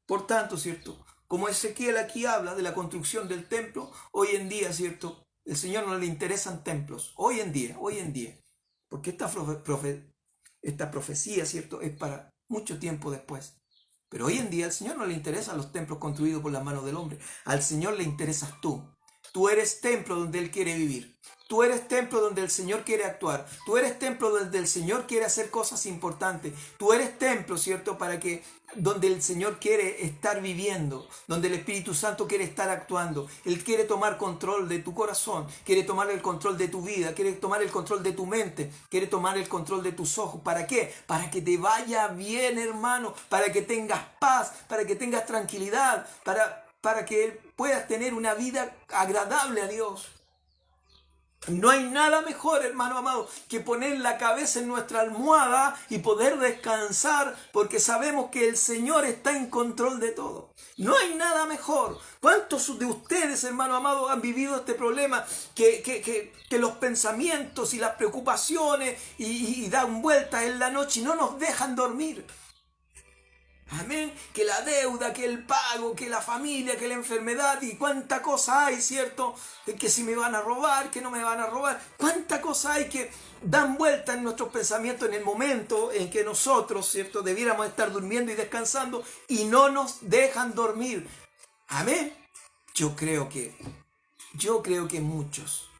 Por tanto, ¿cierto?, como Ezequiel aquí habla de la construcción del templo, hoy en día, ¿cierto?, el Señor no le interesan templos. Hoy en día. Porque esta profecía, ¿cierto?, es para mucho tiempo después. Pero hoy en día al Señor no le interesan los templos construidos por las manos del hombre. Al Señor le interesas tú. Tú eres templo donde Él quiere vivir. Tú eres templo donde el Señor quiere actuar. Tú eres templo donde el Señor quiere hacer cosas importantes. Tú eres templo, ¿cierto? Donde el Señor quiere estar viviendo, donde el Espíritu Santo quiere estar actuando. Él quiere tomar control de tu corazón, quiere tomar el control de tu vida, quiere tomar el control de tu mente, quiere tomar el control de tus ojos. ¿Para qué? Para que te vaya bien, hermano, para que tengas paz, para que tengas tranquilidad, para que puedas tener una vida agradable a Dios. No hay nada mejor, hermano amado, que poner la cabeza en nuestra almohada y poder descansar porque sabemos que el Señor está en control de todo. No hay nada mejor. ¿Cuántos de ustedes, hermano amado, han vivido este problema que los pensamientos y las preocupaciones y dan vueltas en la noche y no nos dejan dormir? Amén, que la deuda, que el pago, que la familia, que la enfermedad y cuánta cosa hay, ¿cierto? Que si me van a robar, que no me van a robar, cuánta cosa hay que dan vuelta en nuestros pensamientos en el momento en que nosotros, ¿cierto? Debiéramos estar durmiendo y descansando y no nos dejan dormir. Amén. Yo creo que muchos.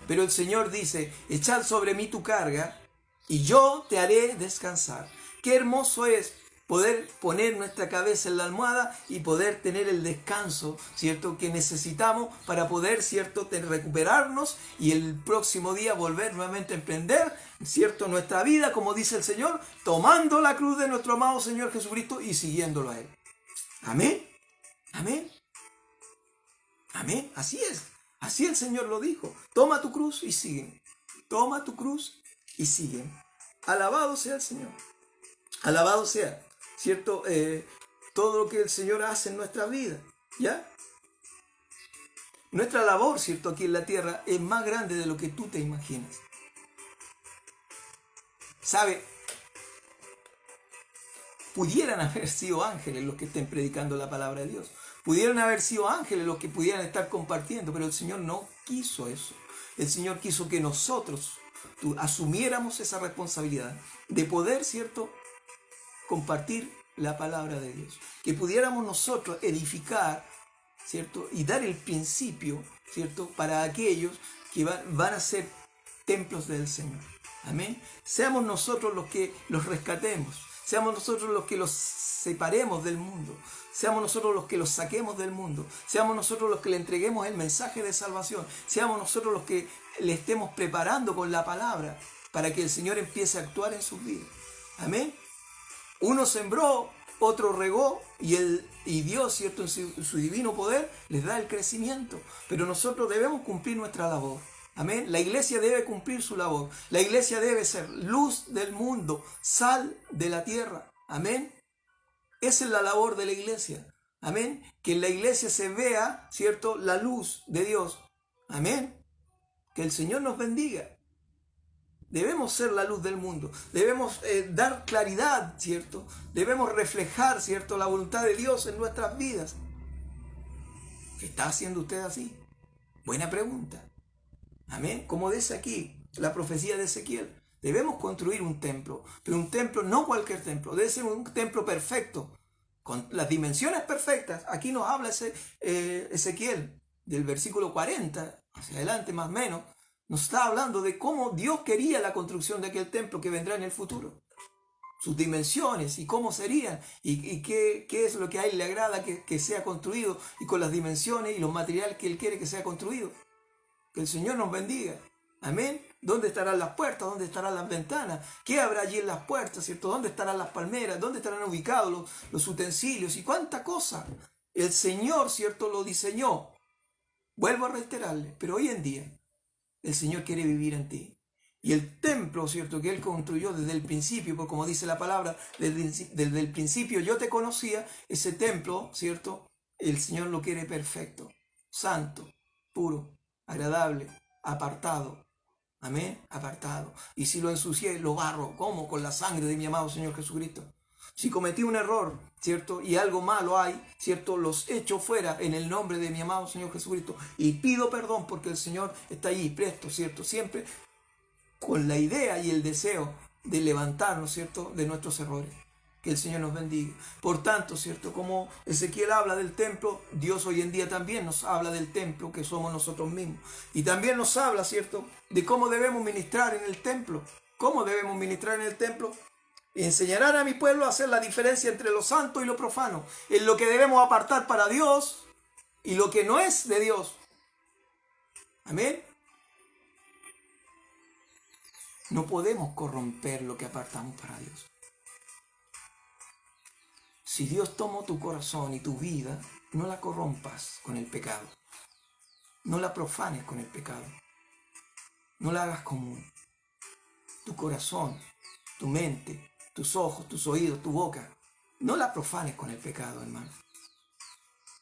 Pero el Señor dice, echad sobre mí tu carga y yo te haré descansar. Qué hermoso es poder poner nuestra cabeza en la almohada y poder tener el descanso, ¿cierto?, que necesitamos para poder, ¿cierto?, recuperarnos y el próximo día volver nuevamente a emprender, ¿cierto?, nuestra vida, como dice el Señor, tomando la cruz de nuestro amado Señor Jesucristo y siguiéndolo a Él. Amén. Amén. Amén. Así es. Así el Señor lo dijo. Toma tu cruz y sigue. Toma tu cruz y sigue. Alabado sea el Señor. Alabado sea, ¿cierto? Todo lo que el Señor hace en nuestra vida, ¿ya? Nuestra labor, ¿cierto?, aquí en la tierra es más grande de lo que tú te imaginas. ¿Sabe? Pudieran haber sido ángeles los que estén predicando la palabra de Dios. Pudieran haber sido ángeles los que pudieran estar compartiendo, pero el Señor no quiso eso. El Señor quiso que nosotros asumiéramos esa responsabilidad de poder, ¿cierto?, compartir la palabra de Dios. Que pudiéramos nosotros edificar, ¿cierto?, y dar el principio, ¿cierto?, para aquellos que van a ser templos del Señor. Amén. Seamos nosotros los que los rescatemos. Seamos nosotros los que los separemos del mundo. Seamos nosotros los que los saquemos del mundo. Seamos nosotros los que le entreguemos el mensaje de salvación. Seamos nosotros los que le estemos preparando con la palabra para que el Señor empiece a actuar en sus vidas. Amén. Uno sembró, otro regó y Dios, ¿cierto?, en su divino poder les da el crecimiento. Pero nosotros debemos cumplir nuestra labor. Amén. La iglesia debe cumplir su labor. La iglesia debe ser luz del mundo, sal de la tierra. Amén. Esa es la labor de la iglesia. Amén. Que en la iglesia se vea, ¿cierto?, la luz de Dios. Amén. Que el Señor nos bendiga. Debemos ser la luz del mundo. Debemos dar claridad, ¿cierto? Debemos reflejar, ¿cierto?, la voluntad de Dios en nuestras vidas. ¿Qué está haciendo usted así? Buena pregunta. Amén. Como dice aquí la profecía de Ezequiel, debemos construir un templo, pero un templo, no cualquier templo, debe ser un templo perfecto, con las dimensiones perfectas. Aquí nos habla Ezequiel, del versículo 40 hacia adelante más o menos, nos está hablando de cómo Dios quería la construcción de aquel templo que vendrá en el futuro. Sus dimensiones y cómo serían y qué es lo que a Él le agrada que sea construido y con las dimensiones y los materiales que Él quiere que sea construido. Que el Señor nos bendiga. Amén. ¿Dónde estarán las puertas? ¿Dónde estarán las ventanas? ¿Qué habrá allí en las puertas? ¿Cierto? ¿Dónde estarán las palmeras? ¿Dónde estarán ubicados los utensilios? Y cuánta cosa. El Señor, ¿cierto?, lo diseñó. Vuelvo a reiterarle, pero hoy en día el Señor quiere vivir en ti. Y el templo, ¿cierto?, que Él construyó desde el principio, porque como dice la palabra, desde el principio yo te conocía, ese templo, ¿cierto?, el Señor lo quiere perfecto, santo, puro, agradable, apartado. Amén, apartado. Y si lo ensucié, lo barro. ¿Cómo? Con la sangre de mi amado Señor Jesucristo. Si cometí un error, ¿cierto?, y algo malo hay, ¿cierto?, los echo fuera en el nombre de mi amado Señor Jesucristo y pido perdón porque el Señor está allí presto, ¿cierto?, siempre con la idea y el deseo de levantarnos, ¿cierto?, de nuestros errores. Que el Señor nos bendiga. Por tanto, ¿cierto? Como Ezequiel habla del templo, Dios hoy en día también nos habla del templo que somos nosotros mismos. Y también nos habla, ¿cierto? De cómo debemos ministrar en el templo. ¿Cómo debemos ministrar en el templo? Y enseñarán a mi pueblo a hacer la diferencia entre lo santo y lo profano. En lo que debemos apartar para Dios y lo que no es de Dios. Amén. No podemos corromper lo que apartamos para Dios. Si Dios tomó tu corazón y tu vida, no la corrompas con el pecado. No la profanes con el pecado. No la hagas común. Tu corazón, tu mente, tus ojos, tus oídos, tu boca, no la profanes con el pecado, hermano.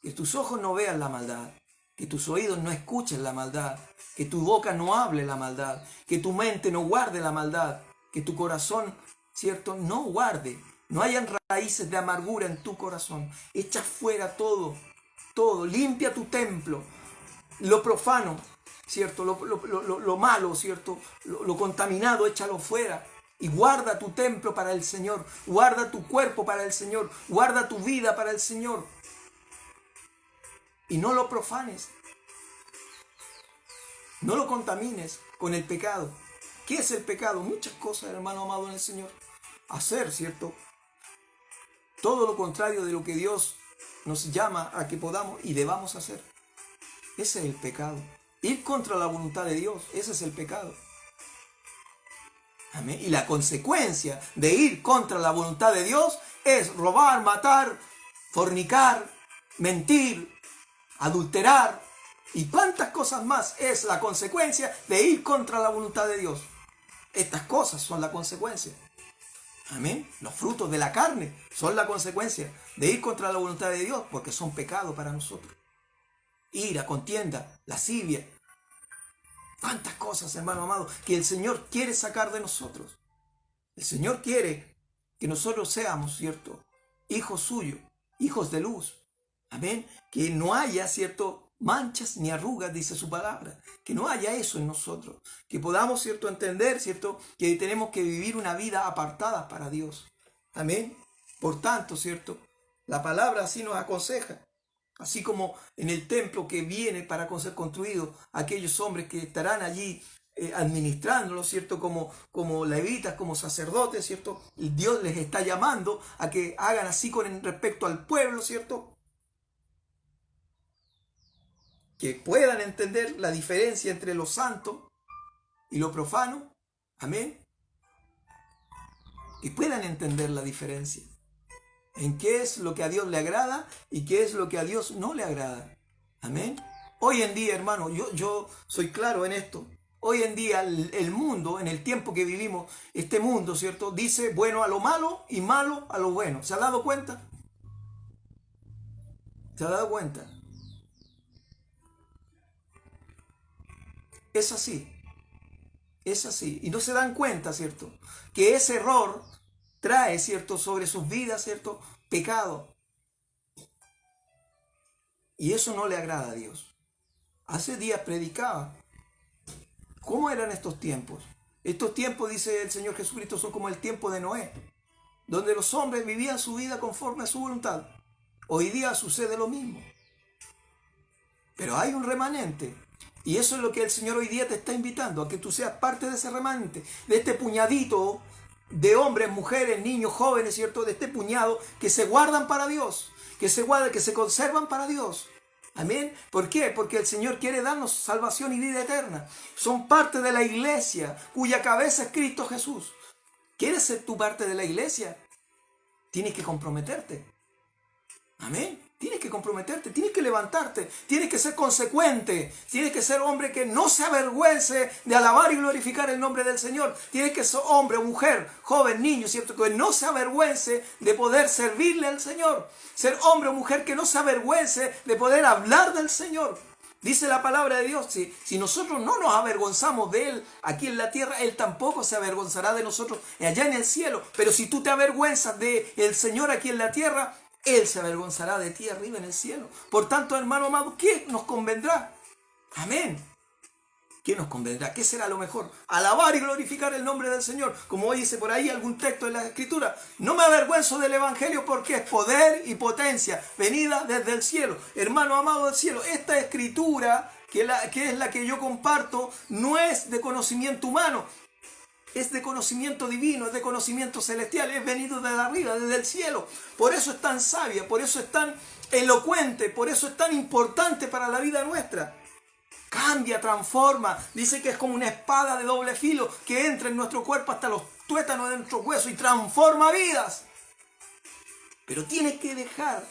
Que tus ojos no vean la maldad. Que tus oídos no escuchen la maldad. Que tu boca no hable la maldad. Que tu mente no guarde la maldad. Que tu corazón, ¿cierto?, no guarde. No hayan raíces de amargura en tu corazón. Echa fuera todo, todo. Limpia tu templo. Lo profano, ¿cierto? Lo malo, ¿cierto? Lo contaminado, échalo fuera. Y guarda tu templo para el Señor. Guarda tu cuerpo para el Señor. Guarda tu vida para el Señor. Y no lo profanes. No lo contamines con el pecado. ¿Qué es el pecado? Muchas cosas, hermano amado en el Señor. Hacer, ¿cierto?, todo lo contrario de lo que Dios nos llama a que podamos y debamos hacer. Ese es el pecado. Ir contra la voluntad de Dios, ese es el pecado. Amén. Y la consecuencia de ir contra la voluntad de Dios es robar, matar, fornicar, mentir, adulterar y cuántas cosas más es la consecuencia de ir contra la voluntad de Dios. Estas cosas son la consecuencia. Amén. Los frutos de la carne son la consecuencia de ir contra la voluntad de Dios porque son pecado para nosotros. Ira, contienda, lascivia. Cuántas cosas, hermano amado, que el Señor quiere sacar de nosotros. El Señor quiere que nosotros seamos, ¿cierto?, hijos suyos, hijos de luz. Amén. Que no haya, ¿cierto?, manchas ni arrugas, dice su palabra. Que no haya eso en nosotros. Que podamos, ¿cierto?, entender, ¿cierto?, que tenemos que vivir una vida apartada para Dios. Amén. Por tanto, ¿cierto?, la palabra así nos aconseja. Así como en el templo que viene para ser construido, aquellos hombres que estarán allí administrándolo, ¿cierto?, como levitas, como sacerdotes, ¿cierto?, Dios les está llamando a que hagan así con respecto al pueblo, ¿cierto?, que puedan entender la diferencia entre lo santo y lo profano. Amén. Que puedan entender la diferencia en qué es lo que a Dios le agrada y qué es lo que a Dios no le agrada. Amén. Hoy en día, hermano, yo soy claro en esto. Hoy en día el mundo, en el tiempo que vivimos, este mundo, ¿cierto?, dice bueno a lo malo y malo a lo bueno. ¿Se ha dado cuenta? ¿Se ha dado cuenta? Es así. Es así. Y no se dan cuenta, ¿cierto?, que ese error trae, ¿cierto?, sobre sus vidas, ¿cierto?, pecado. Y eso no le agrada a Dios. Hace días predicaba. ¿Cómo eran estos tiempos? Estos tiempos, dice el Señor Jesucristo, son como el tiempo de Noé, donde los hombres vivían su vida conforme a su voluntad. Hoy día sucede lo mismo. Pero hay un remanente. Y eso es lo que el Señor hoy día te está invitando, a que tú seas parte de ese remanente, de este puñadito de hombres, mujeres, niños, jóvenes, ¿cierto?, de este puñado que se guardan para Dios, que se guardan, que se conservan para Dios. Amén. ¿Por qué? Porque el Señor quiere darnos salvación y vida eterna. Son parte de la iglesia, cuya cabeza es Cristo Jesús. ¿Quieres ser tú parte de la iglesia? Tienes que comprometerte. Amén. Tienes que comprometerte, tienes que levantarte, tienes que ser consecuente, tienes que ser hombre que no se avergüence de alabar y glorificar el nombre del Señor. Tienes que ser hombre, mujer, joven, niño, ¿cierto?, que no se avergüence de poder servirle al Señor. Ser hombre o mujer que no se avergüence de poder hablar del Señor. Dice la palabra de Dios, si nosotros no nos avergonzamos de Él aquí en la tierra, Él tampoco se avergonzará de nosotros allá en el cielo. Pero si tú te avergüenzas del Señor aquí en la tierra, Él se avergonzará de ti arriba en el cielo. Por tanto, hermano amado, ¿qué nos convendrá? Amén. ¿Qué nos convendrá? ¿Qué será lo mejor? Alabar y glorificar el nombre del Señor. Como dice por ahí algún texto de la Escritura. No me avergüenzo del Evangelio porque es poder y potencia venida desde el cielo. Hermano amado del cielo, esta Escritura, que es la que yo comparto, no es de conocimiento humano. Es de conocimiento divino, es de conocimiento celestial, es venido desde arriba, desde el cielo. Por eso es tan sabia, por eso es tan elocuente, por eso es tan importante para la vida nuestra. Cambia, transforma. Dice que es como una espada de doble filo que entra en nuestro cuerpo hasta los tuétanos de nuestro hueso y transforma vidas. Pero tienes que dejar,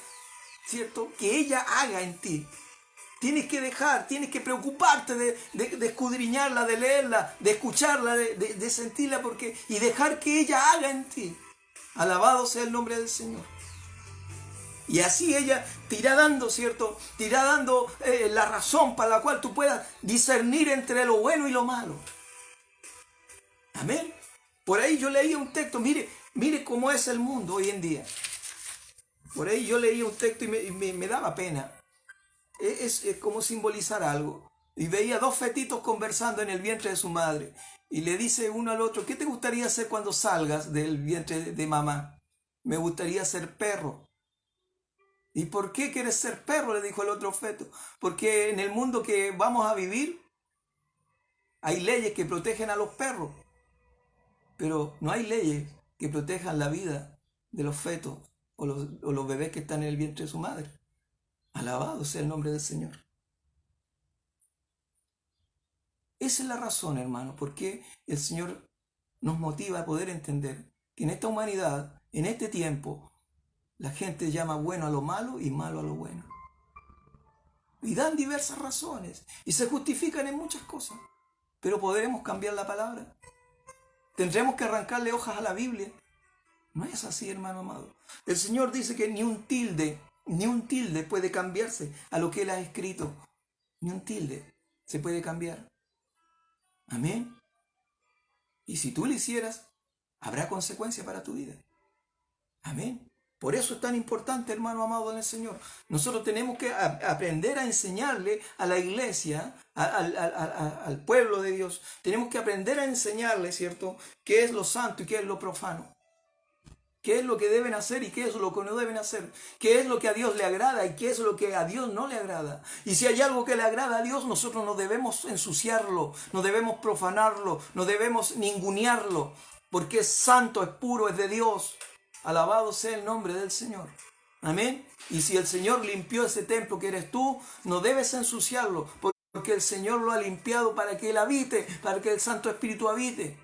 ¿cierto?, que ella haga en ti. Tienes que dejar, tienes que preocuparte de escudriñarla, de leerla, de escucharla, de sentirla, y dejar que ella haga en ti. Alabado sea el nombre del Señor. Y así ella te irá dando, ¿cierto? Te irá dando la razón para la cual tú puedas discernir entre lo bueno y lo malo. Amén. Por ahí yo leía un texto, mire cómo es el mundo hoy en día. Por ahí yo leía un texto y me daba pena. Es como simbolizar algo. Y veía dos fetitos conversando en el vientre de su madre. Y le dice uno al otro, ¿qué te gustaría hacer cuando salgas del vientre de mamá? Me gustaría ser perro. ¿Y por qué quieres ser perro?, le dijo el otro feto. Porque en el mundo que vamos a vivir hay leyes que protegen a los perros, pero no hay leyes que protejan la vida de los fetos o los bebés que están en el vientre de su madre. Alabado sea el nombre del Señor. Esa es la razón, hermano, porque el Señor nos motiva a poder entender que en esta humanidad, en este tiempo, la gente llama bueno a lo malo y malo a lo bueno. Y dan diversas razones. Y se justifican en muchas cosas. Pero ¿podremos cambiar la palabra? ¿Tendremos que arrancarle hojas a la Biblia? No es así, hermano amado. El Señor dice que ni un tilde puede cambiarse a lo que Él ha escrito. Ni un tilde se puede cambiar. Amén. Y si tú lo hicieras, habrá consecuencia para tu vida. Amén. Por eso es tan importante, hermano amado en el Señor. Nosotros tenemos que aprender a enseñarle a la iglesia, al pueblo de Dios. Tenemos que aprender a enseñarle, ¿cierto?, qué es lo santo y qué es lo profano. Qué es lo que deben hacer y qué es lo que no deben hacer. Qué es lo que a Dios le agrada y qué es lo que a Dios no le agrada. Y si hay algo que le agrada a Dios, nosotros no debemos ensuciarlo, no debemos profanarlo, no debemos ningunearlo, porque es santo, es puro, es de Dios. Alabado sea el nombre del Señor. Amén. Y si el Señor limpió ese templo que eres tú, no debes ensuciarlo, porque el Señor lo ha limpiado para que Él habite, para que el Santo Espíritu habite.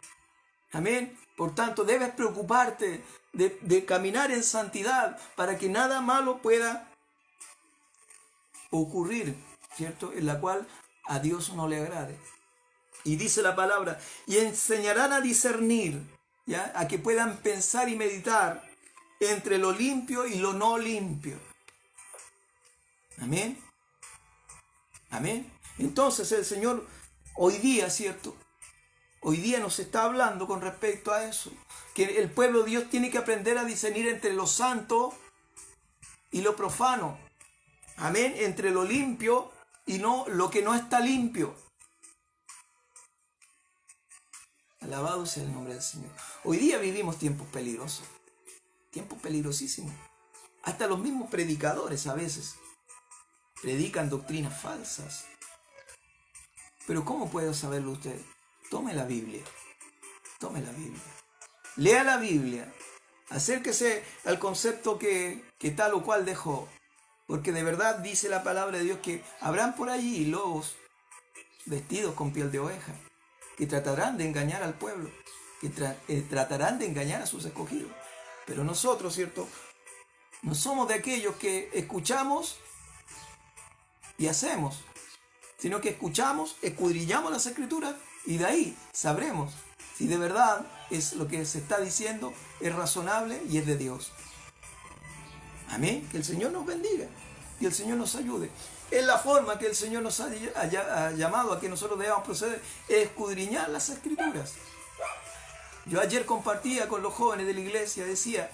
Amén. Por tanto, debes preocuparte de caminar en santidad para que nada malo pueda ocurrir, ¿cierto?, en la cual a Dios no le agrade. Y dice la palabra, y enseñarán a discernir, ¿ya?, a que puedan pensar y meditar entre lo limpio y lo no limpio. Amén. Amén. Entonces el Señor hoy día, ¿cierto?, hoy día nos está hablando con respecto a eso, que el pueblo de Dios tiene que aprender a discernir entre lo santo y lo profano. Amén. Entre lo limpio y no lo que no está limpio. Alabado sea el nombre del Señor. Hoy día vivimos tiempos peligrosos, tiempos peligrosísimos. Hasta los mismos predicadores a veces predican doctrinas falsas. Pero ¿cómo puede saberlo usted? Tome la Biblia. Tome la Biblia. Lea la Biblia. Acérquese al concepto que tal o cual dejó. Porque de verdad dice la palabra de Dios que habrán por allí lobos vestidos con piel de oveja, que tratarán de engañar al pueblo, que tratarán de engañar a sus escogidos. Pero nosotros, ¿cierto?, no somos de aquellos que escuchamos y hacemos, sino que escuchamos, escudriñamos las Escrituras y de ahí sabremos si de verdad es lo que se está diciendo, es razonable y es de Dios. Amén. Que el Señor nos bendiga y el Señor nos ayude. Es la forma que el Señor nos ha llamado a que nosotros debamos proceder, es escudriñar las Escrituras. Yo ayer compartía con los jóvenes de la iglesia, decía,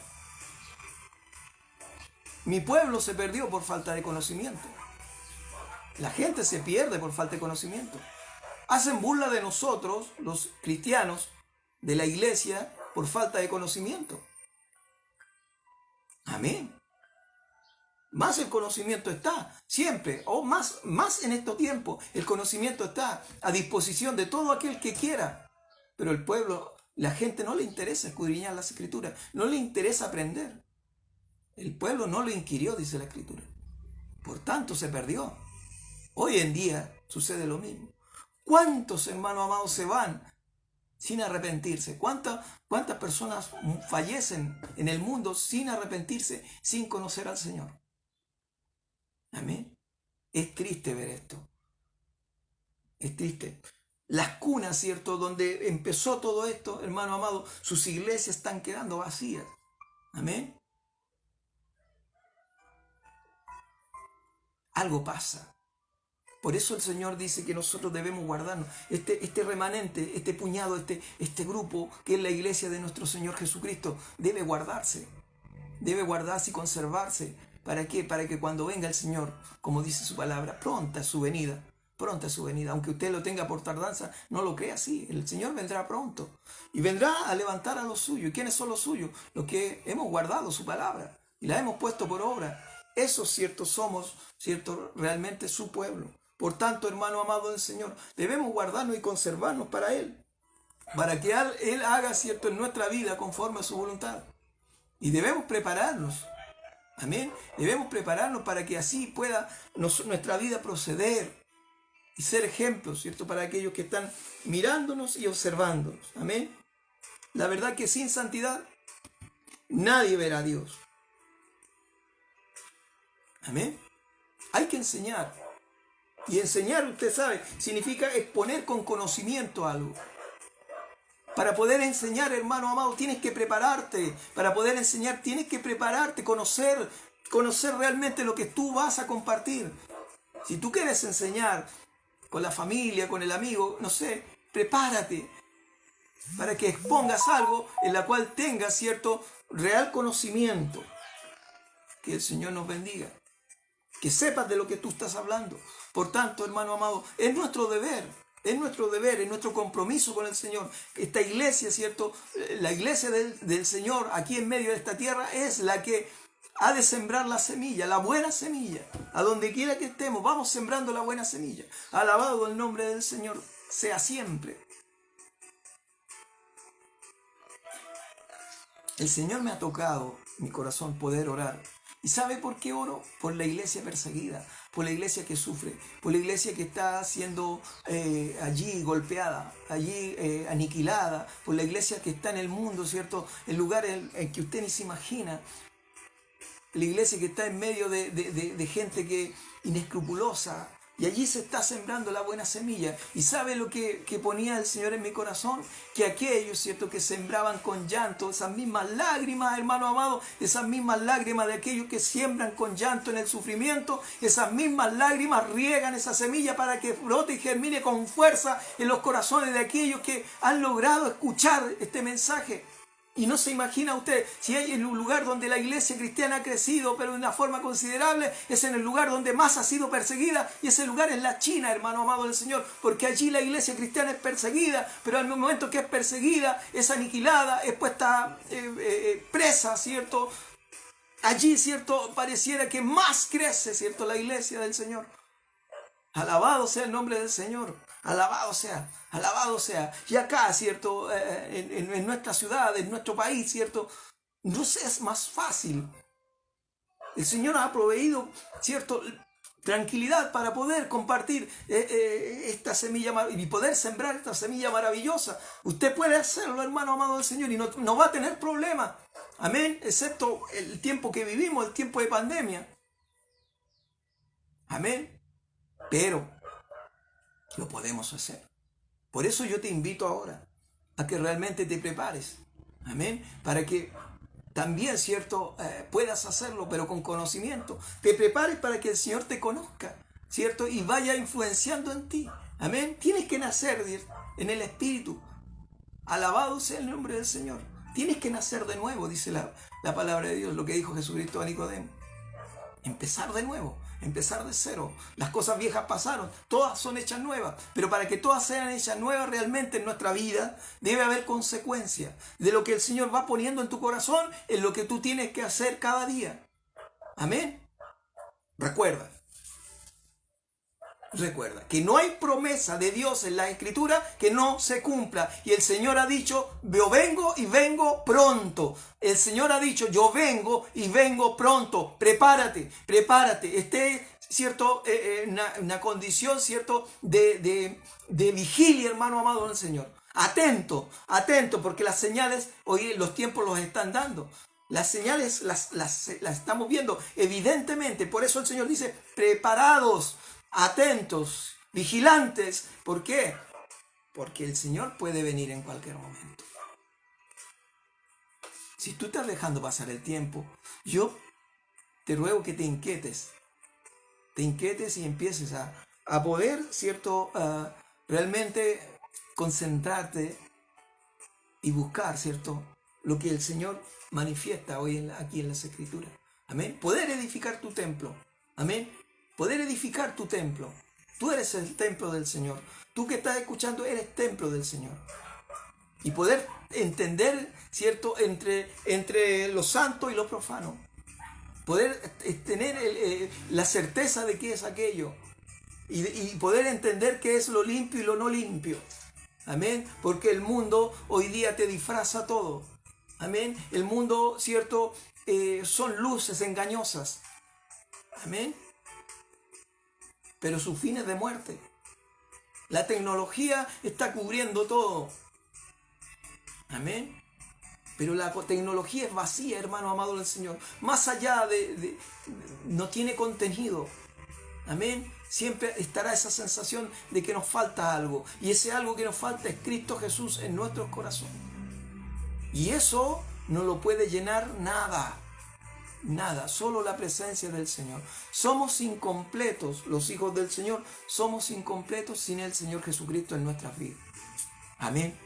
mi pueblo se perdió por falta de conocimiento. La gente se pierde por falta de conocimiento. hacen burla de nosotros, los cristianos, de la iglesia, por falta de conocimiento. Amén. Más el conocimiento está, siempre, o más en estos tiempos, el conocimiento está a disposición de todo aquel que quiera. Pero el pueblo, la gente no le interesa escudriñar las Escrituras, no le interesa aprender. El pueblo no lo inquirió, dice la Escritura. Por tanto, se perdió. Hoy en día sucede lo mismo. ¿Cuántos hermanos amados se van sin arrepentirse? ¿Cuántas personas fallecen en el mundo sin arrepentirse, sin conocer al Señor? Amén. Es triste ver esto. Es triste. Las cunas, ¿cierto? Donde empezó todo esto, hermano amado, sus iglesias están quedando vacías. Amén. Algo pasa. Por eso el Señor dice que nosotros debemos guardarnos. Este remanente, este puñado, este grupo que es la iglesia de nuestro Señor Jesucristo, debe guardarse. Debe guardarse y conservarse. ¿Para qué? Para que cuando venga el Señor, como dice su palabra, pronta es su venida. Pronta es su venida. Aunque usted lo tenga por tardanza, no lo crea así. El Señor vendrá pronto. Y vendrá a levantar a los suyos. ¿Y quiénes son los suyos? Los que hemos guardado su palabra y la hemos puesto por obra. Esos, cierto, somos, cierto, realmente su pueblo. Por tanto, hermano amado del Señor, debemos guardarnos y conservarnos para Él. Para que Él haga, cierto, en nuestra vida conforme a su voluntad. Y debemos prepararnos. Amén. Debemos prepararnos para que así pueda nuestra vida proceder y ser ejemplos, ¿cierto? Para aquellos que están mirándonos y observándonos. Amén. La verdad que sin santidad nadie verá a Dios. Amén. Hay que enseñar. Y enseñar, usted sabe, significa exponer con conocimiento algo. Para poder enseñar, hermano amado, tienes que prepararte. Para poder enseñar, tienes que prepararte, conocer realmente lo que tú vas a compartir. Si tú quieres enseñar con la familia, con el amigo, no sé, prepárate para que expongas algo en la cual tengas cierto real conocimiento. Que el Señor nos bendiga. Que sepas de lo que tú estás hablando. Por tanto, hermano amado, es nuestro deber, es nuestro compromiso con el Señor. Esta iglesia, ¿cierto? La iglesia del Señor aquí en medio de esta tierra es la que ha de sembrar la semilla, la buena semilla. A donde quiera que estemos, vamos sembrando la buena semilla. Alabado el nombre del Señor sea siempre. El Señor me ha tocado mi corazón poder orar. ¿Y sabe por qué oro? Por la iglesia perseguida, por la iglesia que sufre, por la iglesia que está siendo allí golpeada, allí aniquilada, por la iglesia que está en el mundo, ¿cierto? En lugares en que usted ni se imagina. La iglesia que está en medio de gente que inescrupulosa. Y allí se está sembrando la buena semilla. ¿Y sabe lo que ponía el Señor en mi corazón? Que aquellos, ¿cierto?, que sembraban con llanto, esas mismas lágrimas, hermano amado, esas mismas lágrimas de aquellos que siembran con llanto en el sufrimiento, esas mismas lágrimas riegan esa semilla para que brote y germine con fuerza en los corazones de aquellos que han logrado escuchar este mensaje. Y no se imagina usted, si hay un lugar donde la iglesia cristiana ha crecido, pero de una forma considerable, es en el lugar donde más ha sido perseguida, y ese lugar es la China, hermano amado del Señor, porque allí la iglesia cristiana es perseguida, pero al momento que es perseguida, es aniquilada, es puesta presa, ¿cierto? Allí, ¿cierto? Pareciera que más crece, ¿cierto?, la iglesia del Señor. Alabado sea el nombre del Señor. Alabado sea, alabado sea. Y acá, ¿cierto? En nuestra ciudad, en nuestro país, ¿cierto? No sé, es más fácil. El Señor ha proveído, ¿cierto?, tranquilidad para poder compartir esta semilla y poder sembrar esta semilla maravillosa. Usted puede hacerlo, hermano amado del Señor, y no va a tener problema. Amén. Excepto el tiempo que vivimos, el tiempo de pandemia. Amén. Pero lo podemos hacer. Por eso yo te invito ahora a que realmente te prepares. Amén. Para que también, ¿cierto?, puedas hacerlo, pero con conocimiento. Te prepares para que el Señor te conozca, ¿cierto? Y vaya influenciando en ti. Amén. Tienes que nacer en el Espíritu. Alabado sea el nombre del Señor. Tienes que nacer de nuevo, dice la palabra de Dios, lo que dijo Jesucristo a Nicodemo. Empezar de nuevo, empezar de cero. Las cosas viejas pasaron, todas son hechas nuevas. Pero para que todas sean hechas nuevas realmente en nuestra vida, debe haber consecuencias de lo que el Señor va poniendo en tu corazón, en lo que tú tienes que hacer cada día. Amén. Recuerda que no hay promesa de Dios en la Escritura que no se cumpla. Y el Señor ha dicho, yo vengo y vengo pronto. El Señor ha dicho, yo vengo y vengo pronto. Prepárate, prepárate. Esté, ¿cierto? Una condición, ¿cierto? De vigilia, hermano amado del Señor. Atento, atento, porque las señales, hoy los tiempos los están dando. Las señales las estamos viendo evidentemente. Por eso el Señor dice, preparados, atentos, vigilantes. ¿Por qué? Porque el Señor puede venir en cualquier momento. Si tú estás dejando pasar el tiempo, yo te ruego que te inquietes y empieces a poder, ¿cierto? Realmente concentrarte y buscar, ¿cierto? Lo que el Señor manifiesta hoy aquí en las Escrituras. Amén. Poder edificar tu templo. Amén. Poder edificar tu templo. Tú eres el templo del Señor. Tú que estás escuchando eres templo del Señor. Y poder entender, ¿cierto?, entre lo santo y lo profano. Poder tener la certeza de qué es aquello. Y poder entender qué es lo limpio y lo no limpio. Amén. Porque el mundo hoy día te disfraza todo. Amén. El mundo, ¿cierto?, son luces engañosas. Amén. Pero su fin es de muerte. La tecnología está cubriendo todo. Amén. Pero la tecnología es vacía, hermano amado del Señor. Más allá no tiene contenido. Amén. Siempre estará esa sensación de que nos falta algo. Y ese algo que nos falta es Cristo Jesús en nuestros corazones. Y eso no lo puede llenar nada. Nada, solo la presencia del Señor. Somos incompletos, los hijos del Señor. Somos incompletos sin el Señor Jesucristo en nuestras vidas. Amén.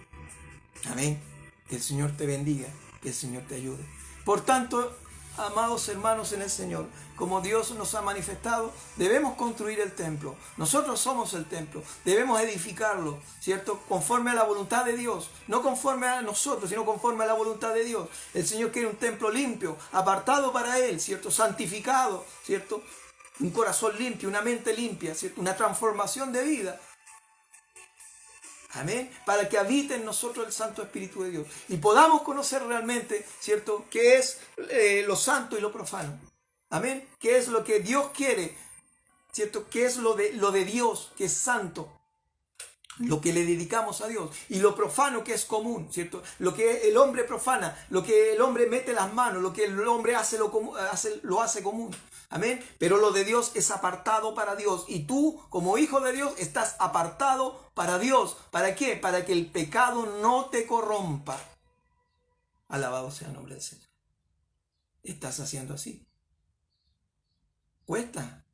Amén. Que el Señor te bendiga, que el Señor te ayude. Por tanto, amados hermanos en el Señor, como Dios nos ha manifestado, debemos construir el templo. Nosotros somos el templo, debemos edificarlo, ¿cierto? Conforme a la voluntad de Dios, no conforme a nosotros, sino conforme a la voluntad de Dios. El Señor quiere un templo limpio, apartado para Él, ¿cierto? Santificado, ¿cierto? Un corazón limpio, una mente limpia, ¿cierto? Una transformación de vida. Amén. Para que habite en nosotros el Santo Espíritu de Dios y podamos conocer realmente, ¿cierto?, qué es lo santo y lo profano. Amén. Qué es lo que Dios quiere, ¿cierto? Qué es lo de Dios, que es santo, lo que le dedicamos a Dios, y lo profano, que es común, ¿cierto? Lo que el hombre profana, lo que el hombre mete las manos, lo que el hombre lo hace común. Amén. Pero lo de Dios es apartado para Dios. Y tú, como hijo de Dios, estás apartado para Dios. ¿Para qué? Para que el pecado no te corrompa. Alabado sea el nombre del Señor. ¿Estás haciendo así? ¿Cuesta?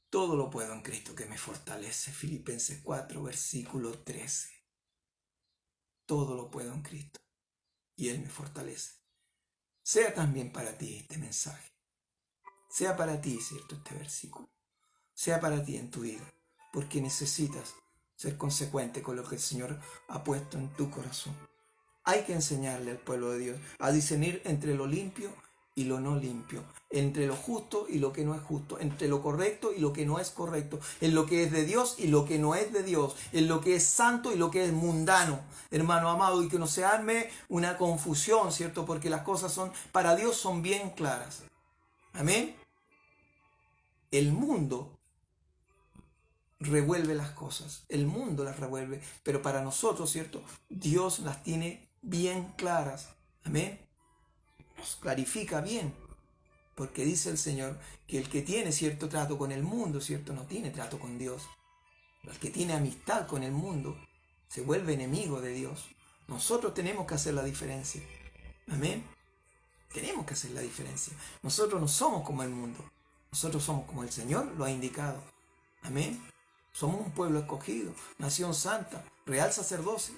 Todo lo puedo en Cristo que me fortalece. Filipenses 4, versículo 13. Todo lo puedo en Cristo y Él me fortalece. Sea también para ti este mensaje. Sea para ti, ¿cierto?, este versículo. Sea para ti en tu vida. Porque necesitas ser consecuente con lo que el Señor ha puesto en tu corazón. Hay que enseñarle al pueblo de Dios a discernir entre lo limpio y lo no limpio, entre lo justo y lo que no es justo, entre lo correcto y lo que no es correcto, en lo que es de Dios y lo que no es de Dios, en lo que es santo y lo que es mundano, hermano amado, y que no se arme una confusión, ¿cierto? Porque las cosas para Dios son bien claras. Amén. El mundo revuelve las cosas, el mundo las revuelve, pero para nosotros, ¿cierto?, Dios las tiene bien claras. Amén. Nos clarifica bien, porque dice el Señor que el que tiene cierto trato con el mundo, ¿cierto?, no tiene trato con Dios. El que tiene amistad con el mundo se vuelve enemigo de Dios. Nosotros tenemos que hacer la diferencia. Amén. Tenemos que hacer la diferencia. Nosotros no somos como el mundo. Nosotros somos como el Señor lo ha indicado. Amén. Somos un pueblo escogido, nación santa, real sacerdocio.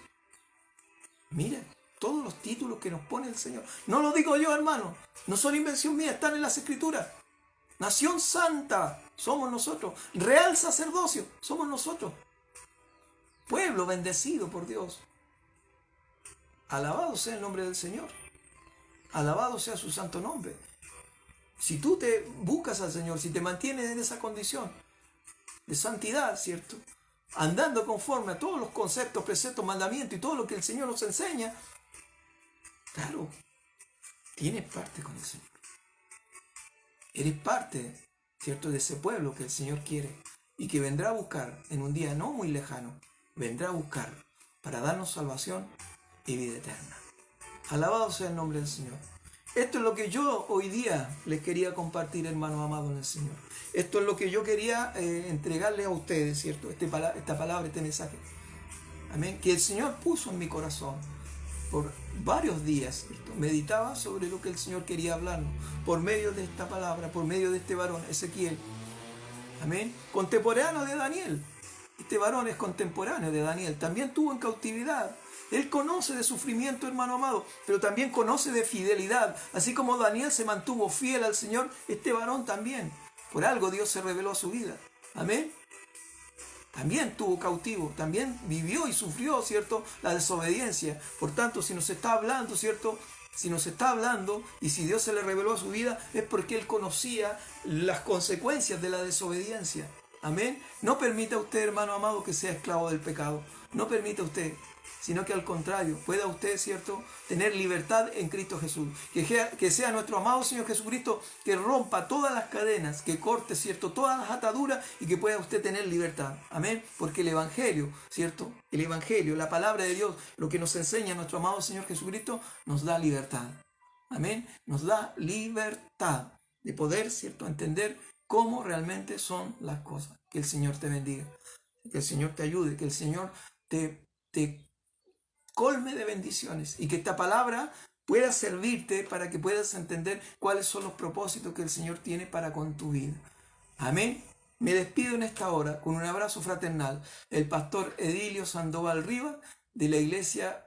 Mira, todos los títulos que nos pone el Señor. No lo digo yo, hermano, no son invención mía, están en las Escrituras. Nación santa, somos nosotros. Real sacerdocio, somos nosotros. Pueblo bendecido por Dios. Alabado sea el nombre del Señor. Alabado sea su santo nombre. Si tú te buscas al Señor, si te mantienes en esa condición de santidad, ¿cierto? Andando conforme a todos los conceptos, preceptos, mandamientos y todo lo que el Señor nos enseña, claro, tienes parte con el Señor. Eres parte, ¿cierto?, de ese pueblo que el Señor quiere y que vendrá a buscar en un día no muy lejano, vendrá a buscar para darnos salvación y vida eterna. Alabado sea el nombre del Señor. Esto es lo que yo hoy día les quería compartir, hermanos amados en el Señor. Esto es lo que yo quería entregarles a ustedes, ¿cierto? Esta palabra, este mensaje. Amén. Que el Señor puso en mi corazón por varios días, ¿cierto? Meditaba sobre lo que el Señor quería hablarnos por medio de esta palabra, por medio de este varón, Ezequiel. Amén. Contemporáneo de Daniel. Este varón es contemporáneo de Daniel. También estuvo en cautividad. Él conoce de sufrimiento, hermano amado, pero también conoce de fidelidad. Así como Daniel se mantuvo fiel al Señor, este varón también. Por algo Dios se reveló a su vida. Amén. También estuvo cautivo, también vivió y sufrió, ¿cierto?, la desobediencia. Por tanto, si nos está hablando, ¿cierto?, si nos está hablando y si Dios se le reveló a su vida, es porque Él conocía las consecuencias de la desobediencia. Amén. No permita usted, hermano amado, que sea esclavo del pecado. No permita usted, sino que al contrario, pueda usted, ¿cierto?, tener libertad en Cristo Jesús. Que sea nuestro amado Señor Jesucristo que rompa todas las cadenas, que corte, ¿cierto?, todas las ataduras y que pueda usted tener libertad. Amén. Porque el Evangelio, ¿cierto?, el Evangelio, la palabra de Dios, lo que nos enseña nuestro amado Señor Jesucristo, nos da libertad. Amén. Nos da libertad de poder, ¿cierto?, entender cómo realmente son las cosas. Que el Señor te bendiga, que el Señor te ayude, que el Señor te colme de bendiciones y que esta palabra pueda servirte para que puedas entender cuáles son los propósitos que el Señor tiene para con tu vida. Amén. Me despido en esta hora con un abrazo fraternal. El pastor Edilio Sandoval Rivas, de la iglesia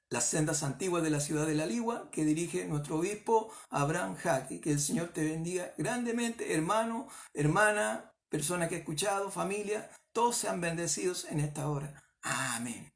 Las Sendas Antiguas de la ciudad de La Ligua, que dirige nuestro obispo Abraham Jaque. Que el Señor te bendiga grandemente, hermano, hermana, persona que ha escuchado, familia, todos sean bendecidos en esta hora. Amén.